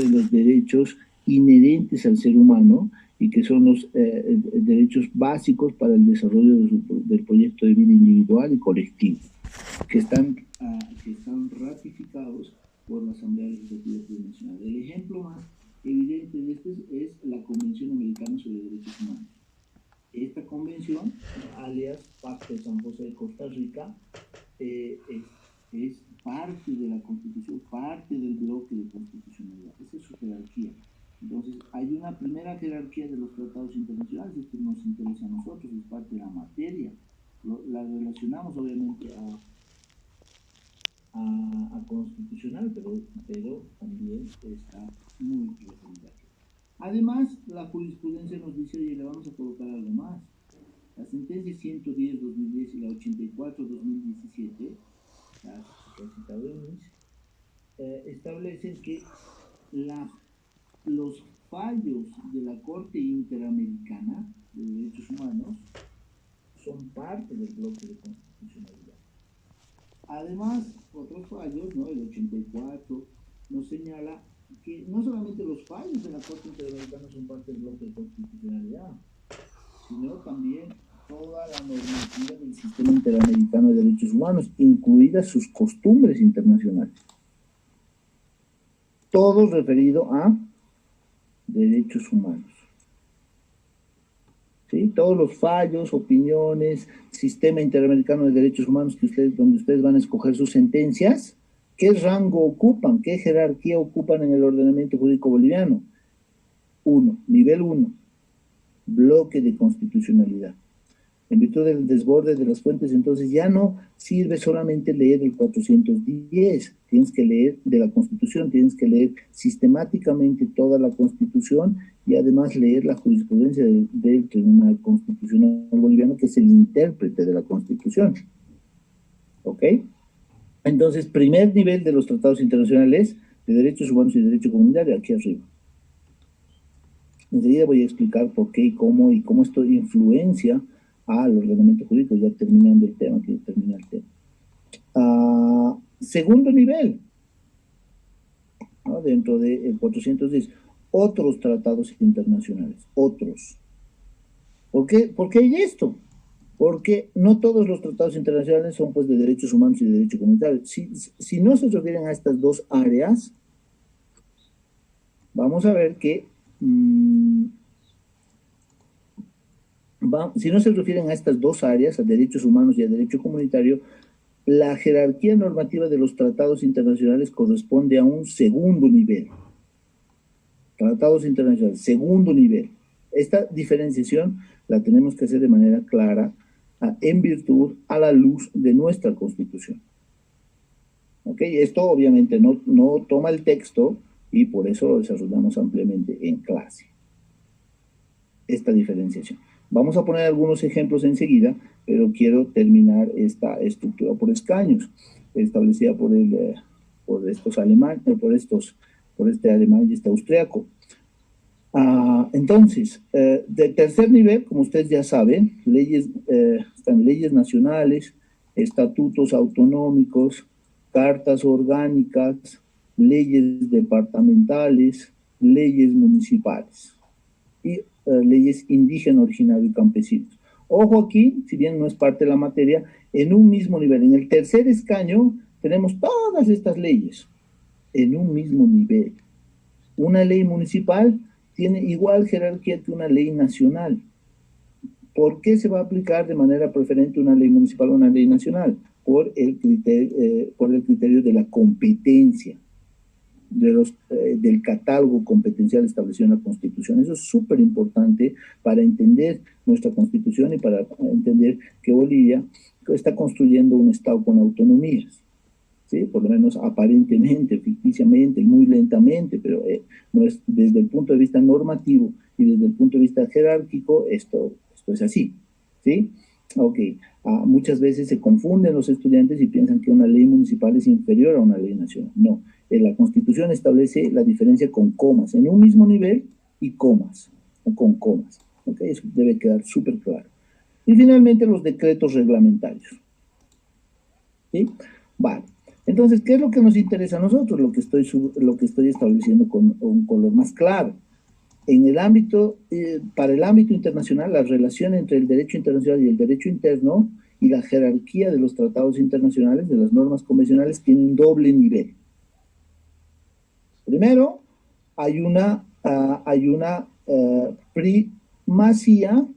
los derechos inherentes al ser humano y que son los derechos básicos para el desarrollo del proyecto de vida individual y colectivo, que están ratificados por la Asamblea Legislativa Plurinacional. El ejemplo más evidente de esto es la Convención Americana sobre Derechos Humanos. Esta convención, alias Pacto de San José de Costa Rica, es parte de la Constitución, parte del bloque de constitucionalidad. Esa es su jerarquía. Entonces, hay una primera jerarquía de los tratados internacionales, esto nos interesa a nosotros, es parte de la materia. La relacionamos obviamente a constitucional, pero también está muy referida. Además, la jurisprudencia nos dice, oye, le vamos a colocar algo más. La sentencia 110-2010 y la 84-2017, establecen que los fallos de la Corte Interamericana de Derechos Humanos son parte del bloque de constitucionalidad. Además, otros fallos, ¿no? El 84 nos señala que no solamente los fallos de la Corte Interamericana son parte del bloque de constitucionalidad, sino también toda la normativa del Sistema Interamericano de Derechos Humanos, incluidas sus costumbres internacionales. Todo referido a derechos humanos. ¿Sí? Todos los fallos, opiniones, Sistema Interamericano de Derechos Humanos donde ustedes van a escoger sus sentencias, ¿qué rango ocupan? ¿Qué jerarquía ocupan en el ordenamiento jurídico boliviano? Nivel 1, bloque de constitucionalidad. en virtud del desborde de las fuentes, entonces ya no sirve solamente leer el 410, tienes que leer de la Constitución, tienes que leer sistemáticamente toda la Constitución y además leer la jurisprudencia del Tribunal Constitucional Boliviano, que es el intérprete de la Constitución. ¿Ok? Entonces, primer nivel de los tratados internacionales de derechos humanos y derecho comunitario, aquí arriba. Enseguida voy a explicar por qué y cómo esto influencia al ordenamiento jurídico, ya terminando el tema, que termina el tema. Segundo nivel, ¿no? Dentro del 410, otros tratados internacionales, otros. ¿Por qué hay esto? Porque no todos los tratados internacionales son pues de derechos humanos y de derecho comunitario. Si no se refieren a estas dos áreas, vamos a ver que si no se refieren a estas dos áreas, a derechos humanos y a derecho comunitario, la jerarquía normativa de los tratados internacionales corresponde a un segundo nivel. Tratados internacionales, segundo nivel. Esta diferenciación la tenemos que hacer de manera clara, en virtud, a la luz de nuestra Constitución. ¿Ok? Esto obviamente no toma el texto y por eso lo desarrollamos ampliamente en clase. Esta diferenciación. Vamos a poner algunos ejemplos enseguida, pero quiero terminar esta estructura por escaños, establecida por estos alemanes, por este alemán y este austriaco. Entonces, de tercer nivel, como ustedes ya saben, están leyes nacionales, estatutos autonómicos, cartas orgánicas, leyes departamentales, leyes municipales y leyes indígenas, originarios y campesinos. Ojo aquí, si bien no es parte de la materia, en un mismo nivel. En el tercer escaño tenemos todas estas leyes en un mismo nivel. Una ley municipal tiene igual jerarquía que una ley nacional. ¿Por qué se va a aplicar de manera preferente una ley municipal o una ley nacional? Por el criterio de la competencia, del catálogo competencial establecido en la Constitución. Eso es súper importante para entender nuestra Constitución y para entender que Bolivia está construyendo un Estado con autonomías. ¿Sí? Por lo menos aparentemente, ficticiamente, muy lentamente, pero no es, desde el punto de vista normativo y desde el punto de vista jerárquico, esto es así. ¿Sí? Ok. Muchas veces se confunden los estudiantes y piensan que una ley municipal es inferior a una ley nacional. No. La Constitución establece la diferencia con comas, en un mismo nivel y comas, o con comas. ¿Ok? Eso debe quedar súper claro. Y finalmente los decretos reglamentarios. ¿Sí? Vale. Entonces, ¿qué es lo que nos interesa a nosotros? Lo que estoy estableciendo con un color más claro. En el ámbito, para el ámbito internacional, la relación entre el derecho internacional y el derecho interno y la jerarquía de los tratados internacionales, de las normas convencionales, tiene un doble nivel. Primero, hay una primacía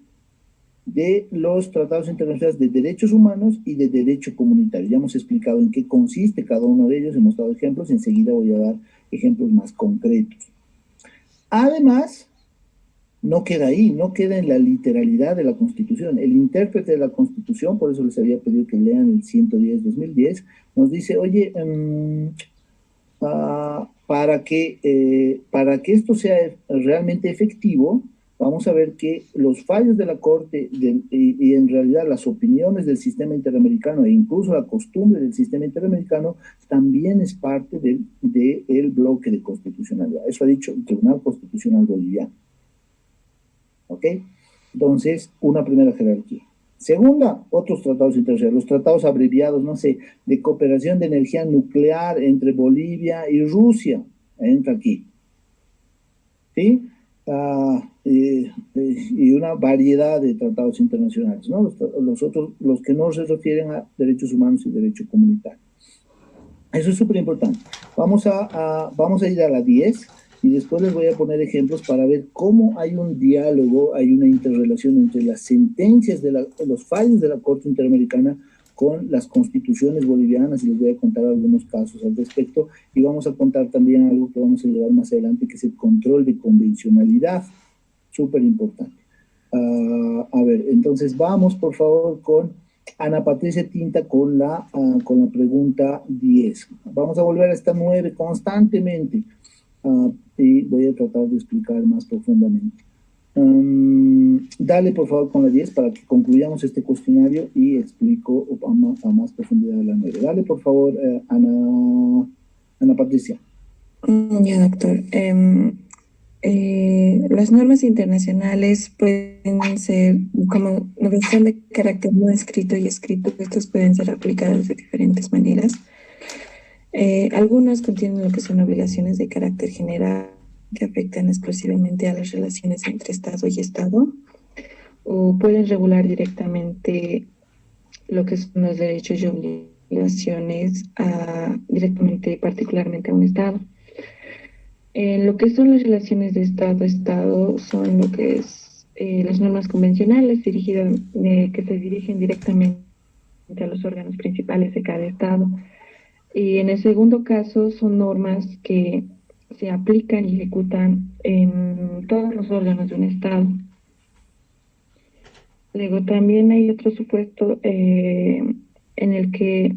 de los tratados internacionales de derechos humanos y de derecho comunitario. Ya hemos explicado en qué consiste cada uno de ellos, hemos dado ejemplos, enseguida voy a dar ejemplos más concretos. Además, no queda ahí, no queda en la literalidad de la Constitución. El intérprete de la Constitución, por eso les había pedido que lean el 110-2010, nos dice, oye, para que esto sea realmente efectivo, vamos a ver que los fallos de la Corte y en realidad las opiniones del sistema interamericano e incluso la costumbre del sistema interamericano también es parte del bloque de constitucionalidad. Eso ha dicho el Tribunal Constitucional Boliviano. ¿Ok? Entonces, una primera jerarquía. Segunda, otros tratados internacionales, los tratados abreviados, no sé, de cooperación de energía nuclear entre Bolivia y Rusia, entra aquí. ¿Sí? Y una variedad de tratados internacionales, ¿no? Los que no se refieren a derechos humanos y derecho comunitario. Eso es súper importante. Vamos a ir a la 10 y después les voy a poner ejemplos para ver cómo hay un diálogo, hay una interrelación entre las sentencias los fallos de la Corte Interamericana con las constituciones bolivianas, y les voy a contar algunos casos al respecto, y vamos a contar también algo que vamos a llevar más adelante, que es el control de convencionalidad, súper importante. A ver, entonces vamos por favor con Ana Patricia Tinta con la pregunta 10. Vamos a volver a esta 9 constantemente y voy a tratar de explicar más profundamente. Dale por favor con la 10 para que concluyamos este cuestionario y explico a más profundidad la 9. Dale por favor, Ana Patricia. Ya, doctor. Las normas internacionales pueden ser como novedad de carácter no escrito y escrito. Estos pueden ser aplicados de diferentes maneras. Algunas contienen lo que son obligaciones de carácter general que afectan exclusivamente a las relaciones entre Estado y Estado, o pueden regular directamente lo que son los derechos y obligaciones directamente, particularmente a un Estado. Lo que son las relaciones de Estado a Estado son lo que es las normas convencionales que se dirigen directamente a los órganos principales de cada Estado. Y en el segundo caso son normas que se aplican y ejecutan en todos los órganos de un Estado. Luego también hay otro supuesto en el que,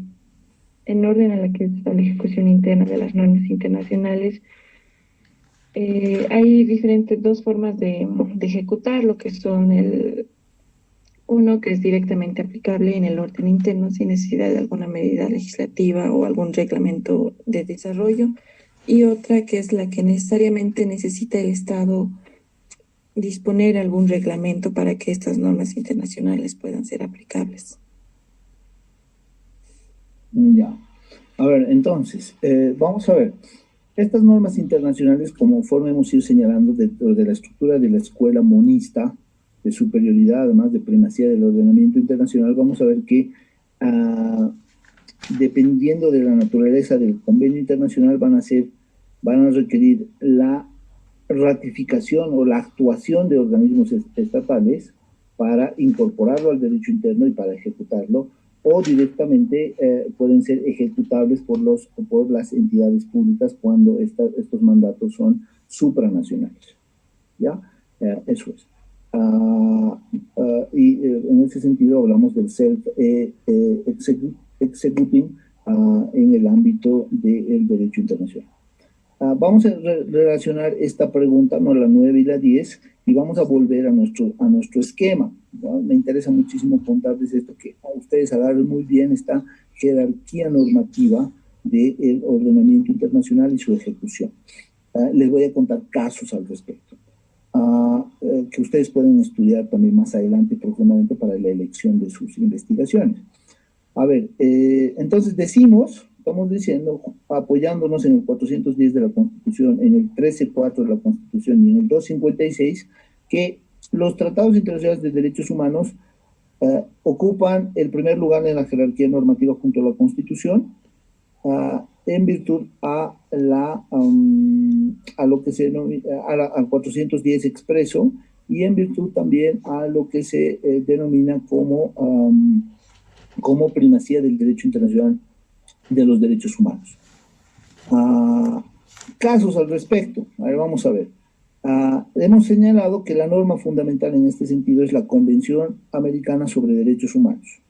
en orden a la que es la ejecución interna de las normas internacionales, hay dos formas de ejecutar, lo que son uno que es directamente aplicable en el orden interno sin necesidad de alguna medida legislativa o algún reglamento de desarrollo, y otra que es la que necesariamente necesita el Estado disponer algún reglamento para que estas normas internacionales puedan ser aplicables. Ya. A ver, entonces, vamos a ver. Estas normas internacionales, conforme hemos ido señalando dentro de la estructura de la escuela monista de superioridad, además de primacía del ordenamiento internacional, vamos a ver que dependiendo de la naturaleza del convenio internacional van a requerir la ratificación o la actuación de organismos estatales para incorporarlo al derecho interno y para ejecutarlo, o directamente pueden ser ejecutables por las entidades públicas cuando estos mandatos son supranacionales. ¿Ya? Eso es. Y en ese sentido hablamos del self-executing en el ámbito del derecho internacional. Vamos a relacionar esta pregunta, no la 9 y la 10, y vamos a volver a nuestro esquema, ¿no? Me interesa muchísimo contarles esto, que a ustedes agarren muy bien esta jerarquía normativa del ordenamiento internacional y su ejecución. Les voy a contar casos al respecto, que ustedes pueden estudiar también más adelante profundamente para la elección de sus investigaciones. A ver, entonces estamos diciendo, apoyándonos en el 410 de la Constitución, en el 13.4 de la Constitución y en el 256, que los tratados internacionales de derechos humanos ocupan el primer lugar en la jerarquía normativa junto a la Constitución, en virtud a lo que se denomina, al 410 expreso, y en virtud también a lo que se denomina como primacía del derecho internacional de los derechos humanos. Casos al respecto. A ver, vamos a ver. Hemos señalado que la norma fundamental en este sentido es la Convención Americana sobre Derechos Humanos.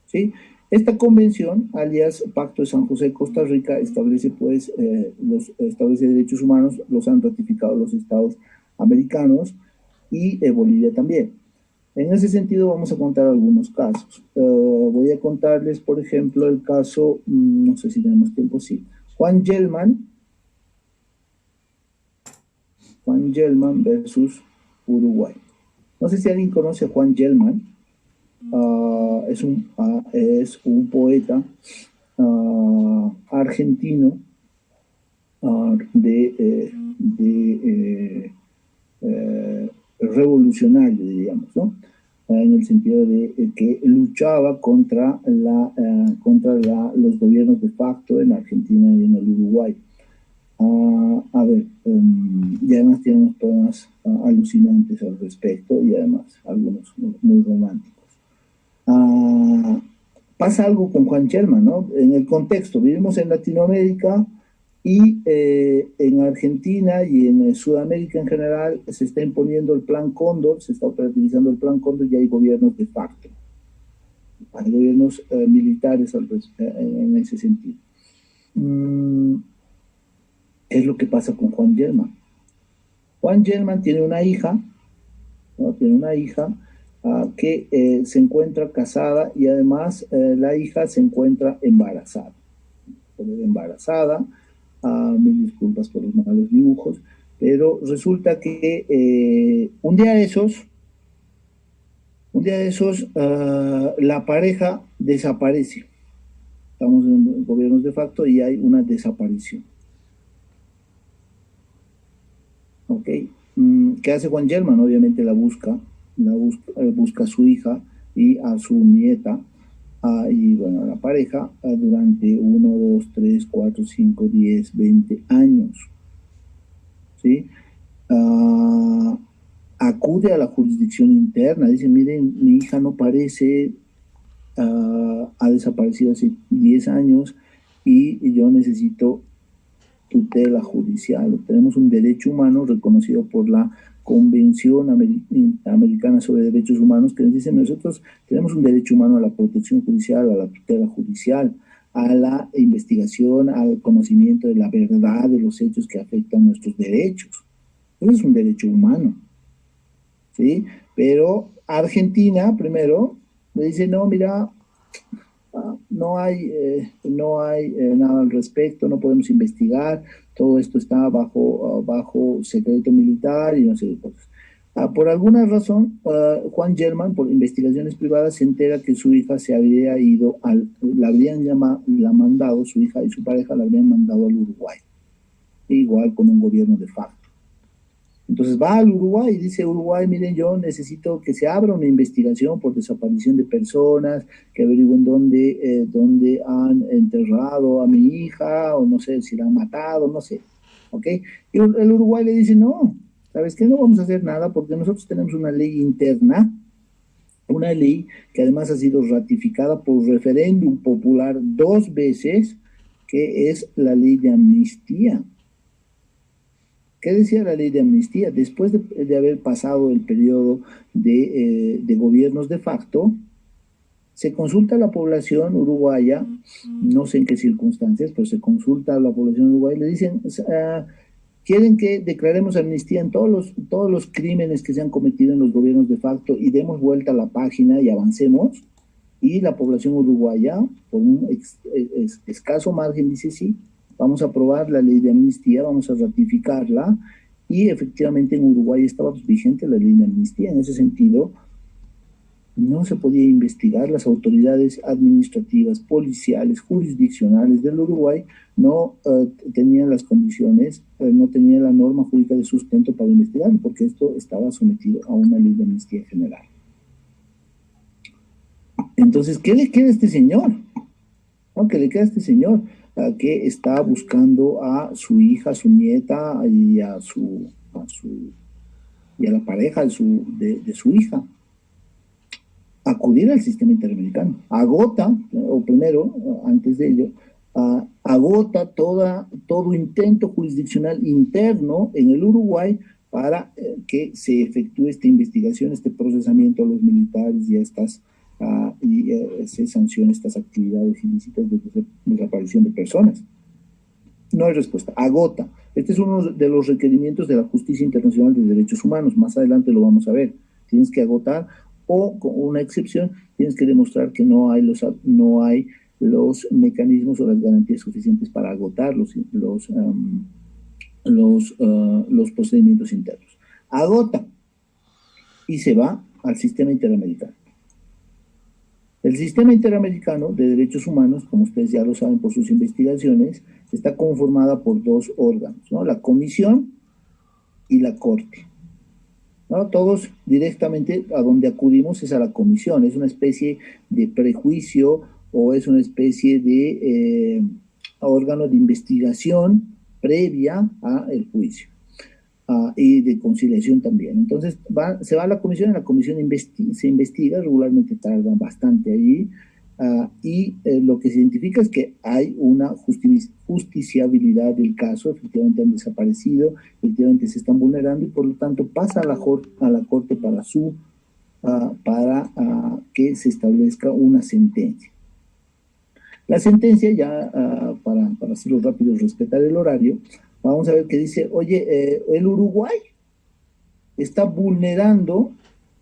¿Sí? Esta convención, alias Pacto de San José de Costa Rica, establece derechos humanos, los han ratificado los estados americanos y Bolivia también. En ese sentido vamos a contar algunos casos. Voy a contarles, por ejemplo, el caso, no sé si tenemos tiempo, sí. Juan Gelman versus Uruguay. No sé si alguien conoce a Juan Gelman. Es un poeta argentino revolucionario, diríamos, ¿no? En el sentido de que luchaba contra los gobiernos de facto en Argentina y en el Uruguay. Y además tiene unos poemas alucinantes al respecto, y además algunos muy románticos. Pasa algo con Juan Gelman, ¿no? En el contexto, vivimos en Latinoamérica Y en Argentina y en Sudamérica en general se está imponiendo el Plan Cóndor, se está operativizando el Plan Cóndor y hay gobiernos de facto. Hay gobiernos militares en ese sentido. ¿Qué es lo que pasa con Juan Gelman? Juan Gelman tiene una hija, ¿no? Tiene una hija que se encuentra casada y además la hija se encuentra embarazada. Mil disculpas por los malos dibujos, pero resulta que un día de esos, la pareja desaparece. Estamos en gobiernos de facto y hay una desaparición. ¿Ok? ¿Qué hace Juan Gelman? Obviamente busca a su hija y a su nieta, y bueno, a la pareja durante 1, 2, 3, 4, 5, 10, 20 años. ¿Sí? Acude a la jurisdicción interna, dice, miren, mi hija no parece, ha desaparecido hace 10 años y yo necesito tutela judicial. Tenemos un derecho humano reconocido por la Convención Americana sobre Derechos Humanos, que nos dice, nosotros tenemos un derecho humano a la protección judicial, a la tutela judicial, a la investigación, al conocimiento de la verdad de los hechos que afectan nuestros derechos. Eso es un derecho humano, ¿sí? Pero Argentina, primero, le dice, no, mira, no hay nada al respecto, no podemos investigar, todo esto está bajo secreto militar y no sé qué cosas. Por alguna razón, Juan Gelman, por investigaciones privadas, se entera que su hija se había ido, la mandado, su hija y su pareja la habrían mandado al Uruguay, igual con un gobierno de facto. Entonces va al Uruguay y dice, Uruguay, miren, yo necesito que se abra una investigación por desaparición de personas, que averigüen dónde han enterrado a mi hija, o no sé si la han matado, no sé. ¿Ok? Y el Uruguay le dice, no, ¿sabes qué? No vamos a hacer nada porque nosotros tenemos una ley interna, una ley que además ha sido ratificada por referéndum popular 2 veces, que es la ley de amnistía. ¿Qué decía la ley de amnistía? Después de haber pasado el periodo de gobiernos de facto, se consulta a la población uruguaya, no sé en qué circunstancias, pero se consulta a la población uruguaya y le dicen, quieren que declaremos amnistía en todos los crímenes que se han cometido en los gobiernos de facto y demos vuelta a la página y avancemos. Y la población uruguaya, por un escaso margen, dice sí. Vamos a aprobar la ley de amnistía, vamos a ratificarla, y efectivamente en Uruguay estaba vigente la ley de amnistía. En ese sentido, no se podía investigar, las autoridades administrativas, policiales, jurisdiccionales del Uruguay no tenían las condiciones, no tenían la norma jurídica de sustento para investigar, porque esto estaba sometido a una ley de amnistía general. Entonces, ¿qué le queda a este señor? ¿No? ¿Qué le queda a este señor? Que está buscando a su hija, a su nieta y a la pareja de su hija. Acudir al sistema interamericano. Agota, o primero, antes de ello, agota todo intento jurisdiccional interno en el Uruguay para que se efectúe esta investigación, este procesamiento a los militares y a estas se sanciona estas actividades ilícitas de desaparición de personas. No hay respuesta, agota. Este es uno de los requerimientos de la Justicia Internacional de Derechos Humanos, más adelante lo vamos a ver. Tienes que agotar, o con una excepción, tienes que demostrar que no hay los mecanismos o las garantías suficientes para agotar los procedimientos internos. Agota y se va al sistema interamericano. El sistema interamericano de derechos humanos, como ustedes ya lo saben por sus investigaciones, está conformada por 2 órganos, ¿no? La Comisión y la Corte, ¿no? Todos directamente a donde acudimos es a la Comisión, es una especie de prejuicio o es una especie de órgano de investigación previa al juicio. Y de conciliación también. Entonces se va a la comisión, en la comisión se investiga, regularmente tardan bastante allí, Lo que se identifica es que hay una justiciabilidad del caso, efectivamente han desaparecido, efectivamente se están vulnerando y por lo tanto pasa a la Corte para que se establezca una sentencia. La sentencia, ya para hacerlo rápido y respetar el horario, vamos a ver que dice, oye, el Uruguay está vulnerando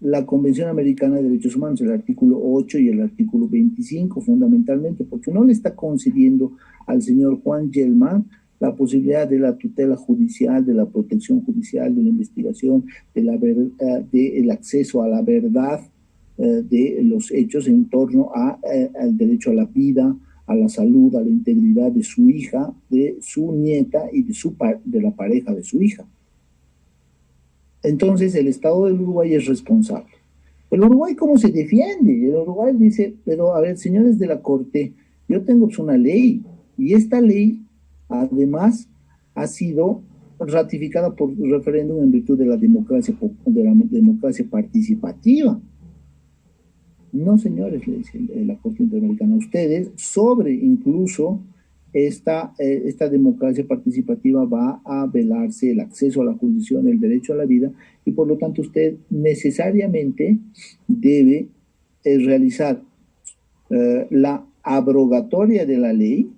la Convención Americana de Derechos Humanos, el artículo 8 y el artículo 25, fundamentalmente, porque no le está concediendo al señor Juan Gelman la posibilidad de la tutela judicial, de la protección judicial, de la investigación, del acceso a la verdad de los hechos en torno al derecho a la vida, a la salud, a la integridad de su hija, de su nieta y de la pareja de su hija. Entonces el Estado del Uruguay es responsable. ¿El Uruguay cómo se defiende? El Uruguay dice, pero a ver, señores de la Corte, yo tengo una ley, y esta ley además ha sido ratificada por referéndum en virtud de la democracia participativa. No, señores, le dice la Corte Interamericana, ustedes sobre incluso esta democracia participativa va a velarse el acceso a la jurisdicción, el derecho a la vida, y por lo tanto usted necesariamente debe realizar la abrogatoria de la ley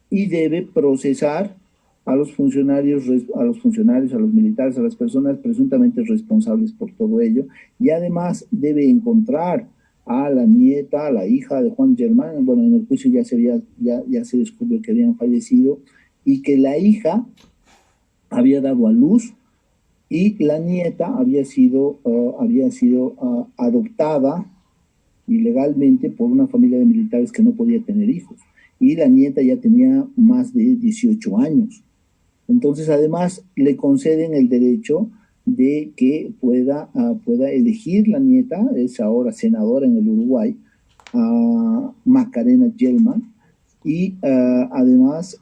y debe procesar a los funcionarios, a los militares, a las personas presuntamente responsables por todo ello, y además debe encontrar a la nieta, a la hija de Juan Gelman. Bueno, en el juicio ya se descubrió que habían fallecido y que la hija había dado a luz y la nieta había sido adoptada ilegalmente por una familia de militares que no podía tener hijos, y la nieta ya tenía más de 18 años. Entonces, además, le conceden el derecho de que pueda elegir la nieta, es ahora senadora en el Uruguay, Macarena Gelman, y además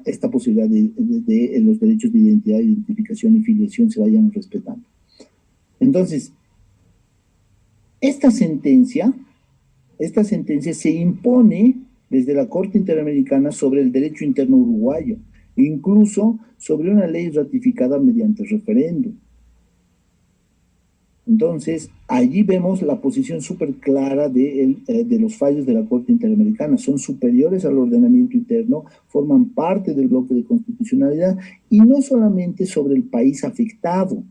esta posibilidad de los derechos de identidad, identificación y filiación se vayan respetando. Entonces, esta sentencia se impone desde la Corte Interamericana sobre el derecho interno uruguayo, incluso sobre una ley ratificada mediante referéndum. Entonces, allí vemos la posición súper clara de los fallos de la Corte Interamericana. Son superiores al ordenamiento interno, forman parte del bloque de constitucionalidad, y no solamente sobre el país afectado,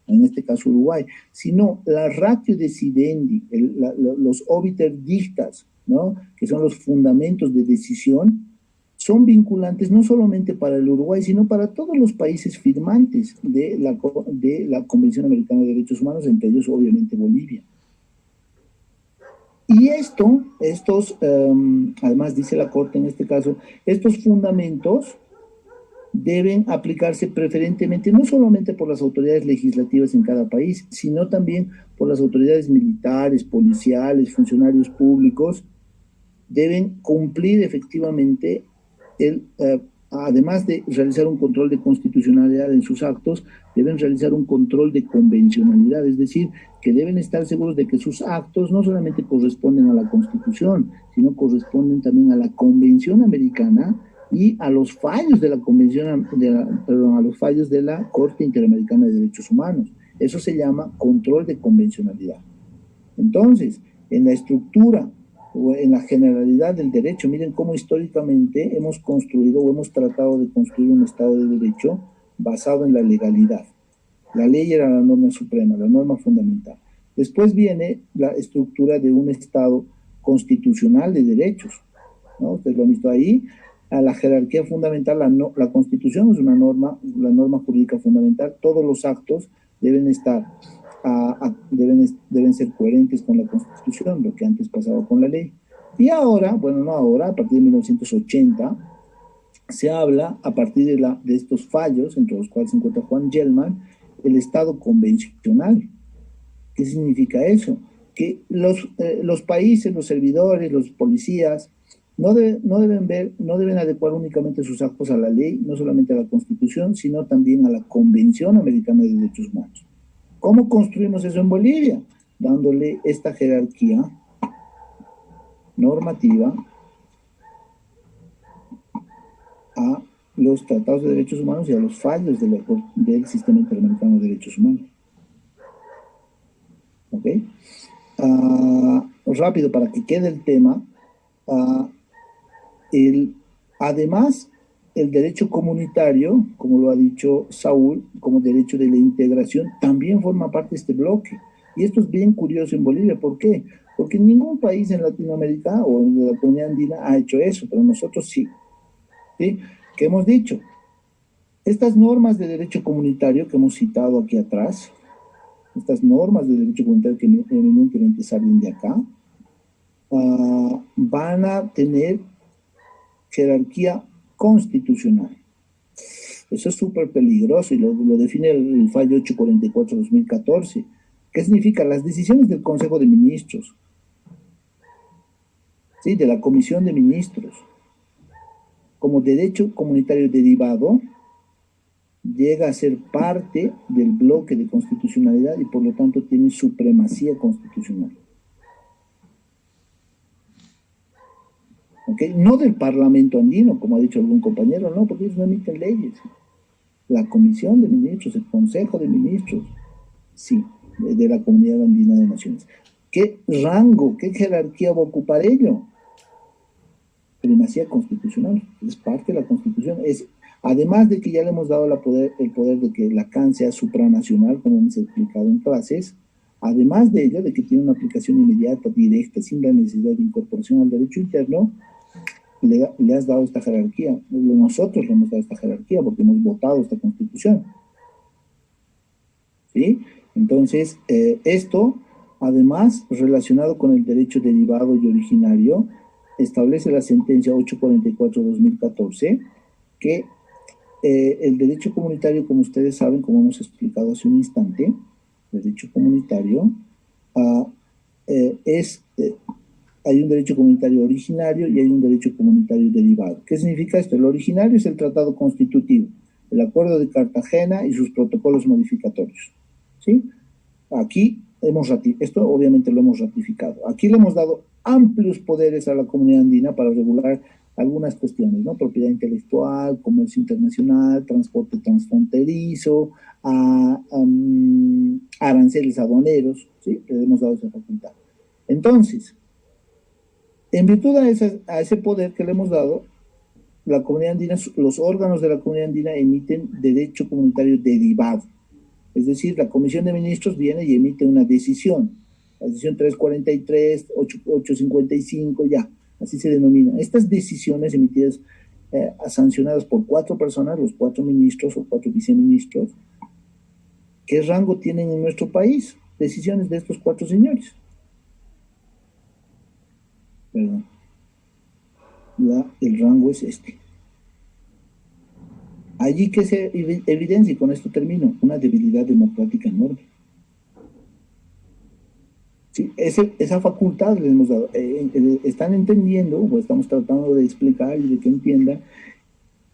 en este caso Uruguay, sino la ratio decidendi, los obiter dictas, ¿no?, que son los fundamentos de decisión, son vinculantes no solamente para el Uruguay, sino para todos los países firmantes de la Convención Americana de Derechos Humanos, entre ellos obviamente Bolivia. Y además dice la Corte en este caso, estos fundamentos deben aplicarse preferentemente no solamente por las autoridades legislativas en cada país, sino también por las autoridades militares, policiales, funcionarios públicos. Deben cumplir efectivamente además de realizar un control de constitucionalidad en sus actos, deben realizar un control de convencionalidad, es decir, que deben estar seguros de que sus actos no solamente corresponden a la Constitución, sino corresponden también a la Convención Americana y a los fallos de a los fallos de la Corte Interamericana de Derechos Humanos. Eso se llama control de convencionalidad. Entonces, en la estructura o en la generalidad del derecho, miren cómo históricamente hemos construido o hemos tratado de construir un Estado de Derecho basado en la legalidad. La ley era la norma suprema, la norma fundamental. Después viene la estructura de un Estado constitucional de derechos, ¿no? Ustedes lo han visto ahí. A la jerarquía fundamental, la Constitución es una norma, la norma jurídica fundamental. Todos los actos deben estar deben ser coherentes con la Constitución, lo que antes pasaba con la ley. Y ahora, bueno, no ahora, a partir de 1980, se habla, a partir de estos fallos, entre los cuales se encuentra Juan Gelman, el Estado convencional. ¿Qué significa eso? Que los países, los servidores, los policías, no deben adecuar únicamente sus actos a la ley, no solamente a la Constitución, sino también a la Convención Americana de Derechos Humanos. ¿Cómo construimos eso en Bolivia? Dándole esta jerarquía normativa a los tratados de derechos humanos y a los fallos del Sistema Interamericano de Derechos Humanos. ¿Ok? Rápido, para que quede el tema, además, el derecho comunitario, como lo ha dicho Saúl, como derecho de la integración, también forma parte de este bloque. Y esto es bien curioso en Bolivia. ¿Por qué? Porque ningún país en Latinoamérica o en la comunidad andina ha hecho eso, pero nosotros sí. ¿Sí? ¿Qué hemos dicho? Estas normas de derecho comunitario que hemos citado aquí atrás, estas normas de derecho comunitario que evidentemente salen de acá, van a tener jerarquía constitucional. Eso es súper peligroso y lo define el fallo 844-2014. ¿Qué significa? Las decisiones del Consejo de Ministros, ¿sí? De la Comisión de Ministros, como derecho comunitario derivado, llega a ser parte del bloque de constitucionalidad y por lo tanto tiene supremacía constitucional. ¿Okay? No del Parlamento andino, como ha dicho algún compañero, no, porque ellos no emiten leyes. La Comisión de Ministros, el Consejo de Ministros, sí, de la Comunidad Andina de Naciones. ¿Qué rango, qué jerarquía va a ocupar ello? Primacía constitucional, es parte de la Constitución. Además de que ya le hemos dado el poder de que la CAN sea supranacional, como hemos explicado en clases, además de ello, de que tiene una aplicación inmediata, directa, sin la necesidad de incorporación al derecho interno, le has dado esta jerarquía. Nosotros le hemos dado esta jerarquía porque hemos votado esta Constitución. ¿Sí? Entonces, esto, además, relacionado con el derecho derivado y originario, establece la sentencia 844-2014 que el derecho comunitario, como ustedes saben, como hemos explicado hace un instante, el derecho comunitario hay un derecho comunitario originario y hay un derecho comunitario derivado. ¿Qué significa esto? El originario es el tratado constitutivo, el Acuerdo de Cartagena y sus protocolos modificatorios. ¿Sí? Aquí esto obviamente lo hemos ratificado. Aquí le hemos dado amplios poderes a la comunidad andina para regular algunas cuestiones, ¿no? Propiedad intelectual, comercio internacional, transporte transfronterizo, aranceles aduaneros, ¿sí? Le hemos dado esa facultad. Entonces, en virtud a ese poder que le hemos dado, la comunidad andina, los órganos de la comunidad andina emiten derecho comunitario derivado. Es decir, la Comisión de Ministros viene y emite una decisión, la decisión 343, 855, ya, así se denomina. Estas decisiones emitidas, sancionadas por 4 personas, los 4 ministros o 4 viceministros, ¿qué rango tienen en nuestro país? Decisiones de estos 4 señores. Perdón. El rango es este. Allí que se evidencia, y con esto termino, una debilidad democrática enorme. Sí, esa facultad les hemos dado. Están entendiendo, o estamos tratando de explicar y de que entiendan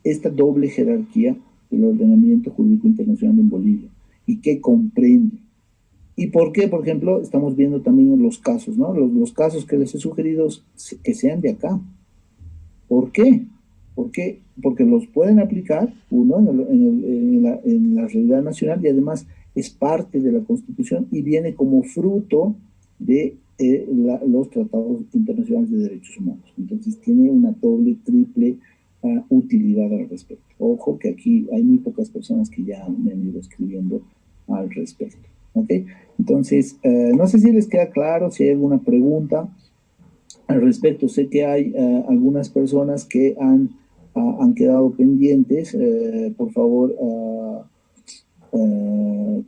esta doble jerarquía del ordenamiento jurídico internacional en Bolivia y que comprende. ¿Y por qué? Por ejemplo, estamos viendo también los casos, ¿no? Los casos que les he sugerido que sean de acá. ¿Por qué? Porque los pueden aplicar, uno, en la realidad nacional y además es parte de la Constitución y viene como fruto de los tratados internacionales de derechos humanos. Entonces tiene una doble, triple utilidad al respecto. Ojo que aquí hay muy pocas personas que ya me han ido escribiendo al respecto. ¿Ok? Entonces, no sé si les queda claro, si hay alguna pregunta al respecto. Sé que hay algunas personas que han quedado pendientes. Por favor,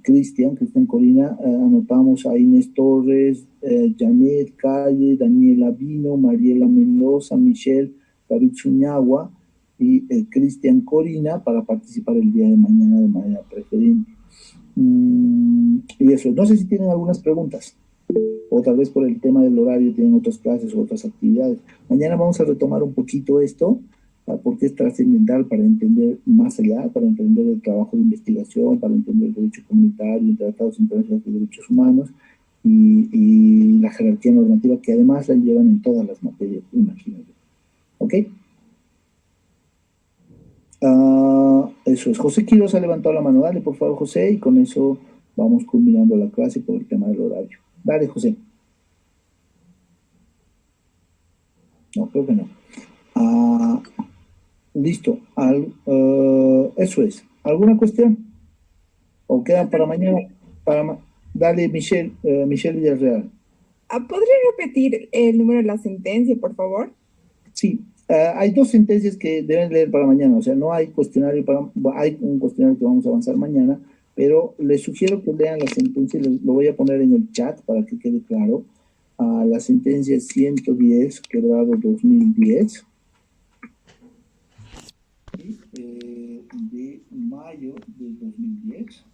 Cristian Corina, anotamos a Inés Torres, Janet Calle, Daniela Vino, Mariela Mendoza, Michelle, David Zuñagua y Cristian Corina para participar el día de mañana de manera preferente. Y eso, no sé si tienen algunas preguntas o tal vez por el tema del horario tienen otras clases o otras actividades. Mañana vamos a retomar un poquito esto porque es trascendental para entender más allá, para entender el trabajo de investigación, para entender el derecho comunitario, tratados internacionales de derechos humanos y la jerarquía normativa que además la llevan en todas las materias, imagínate. ¿Ok? Eso es. José Quiroz ha levantado la mano. Dale, por favor, José, y con eso vamos culminando la clase por el tema del horario. Dale, José. No, creo que no. Listo. Eso es. ¿Alguna cuestión? ¿O quedan para mañana? Dale, Michelle Villarreal. ¿Podría repetir el número de la sentencia, por favor? Sí. Hay dos sentencias que deben leer para mañana. O sea, no hay cuestionario hay un cuestionario que vamos a avanzar mañana, pero les sugiero que lean la sentencia. Lo voy a poner en el chat para que quede claro. La sentencia 110, quebrado 2010. De mayo del 2010.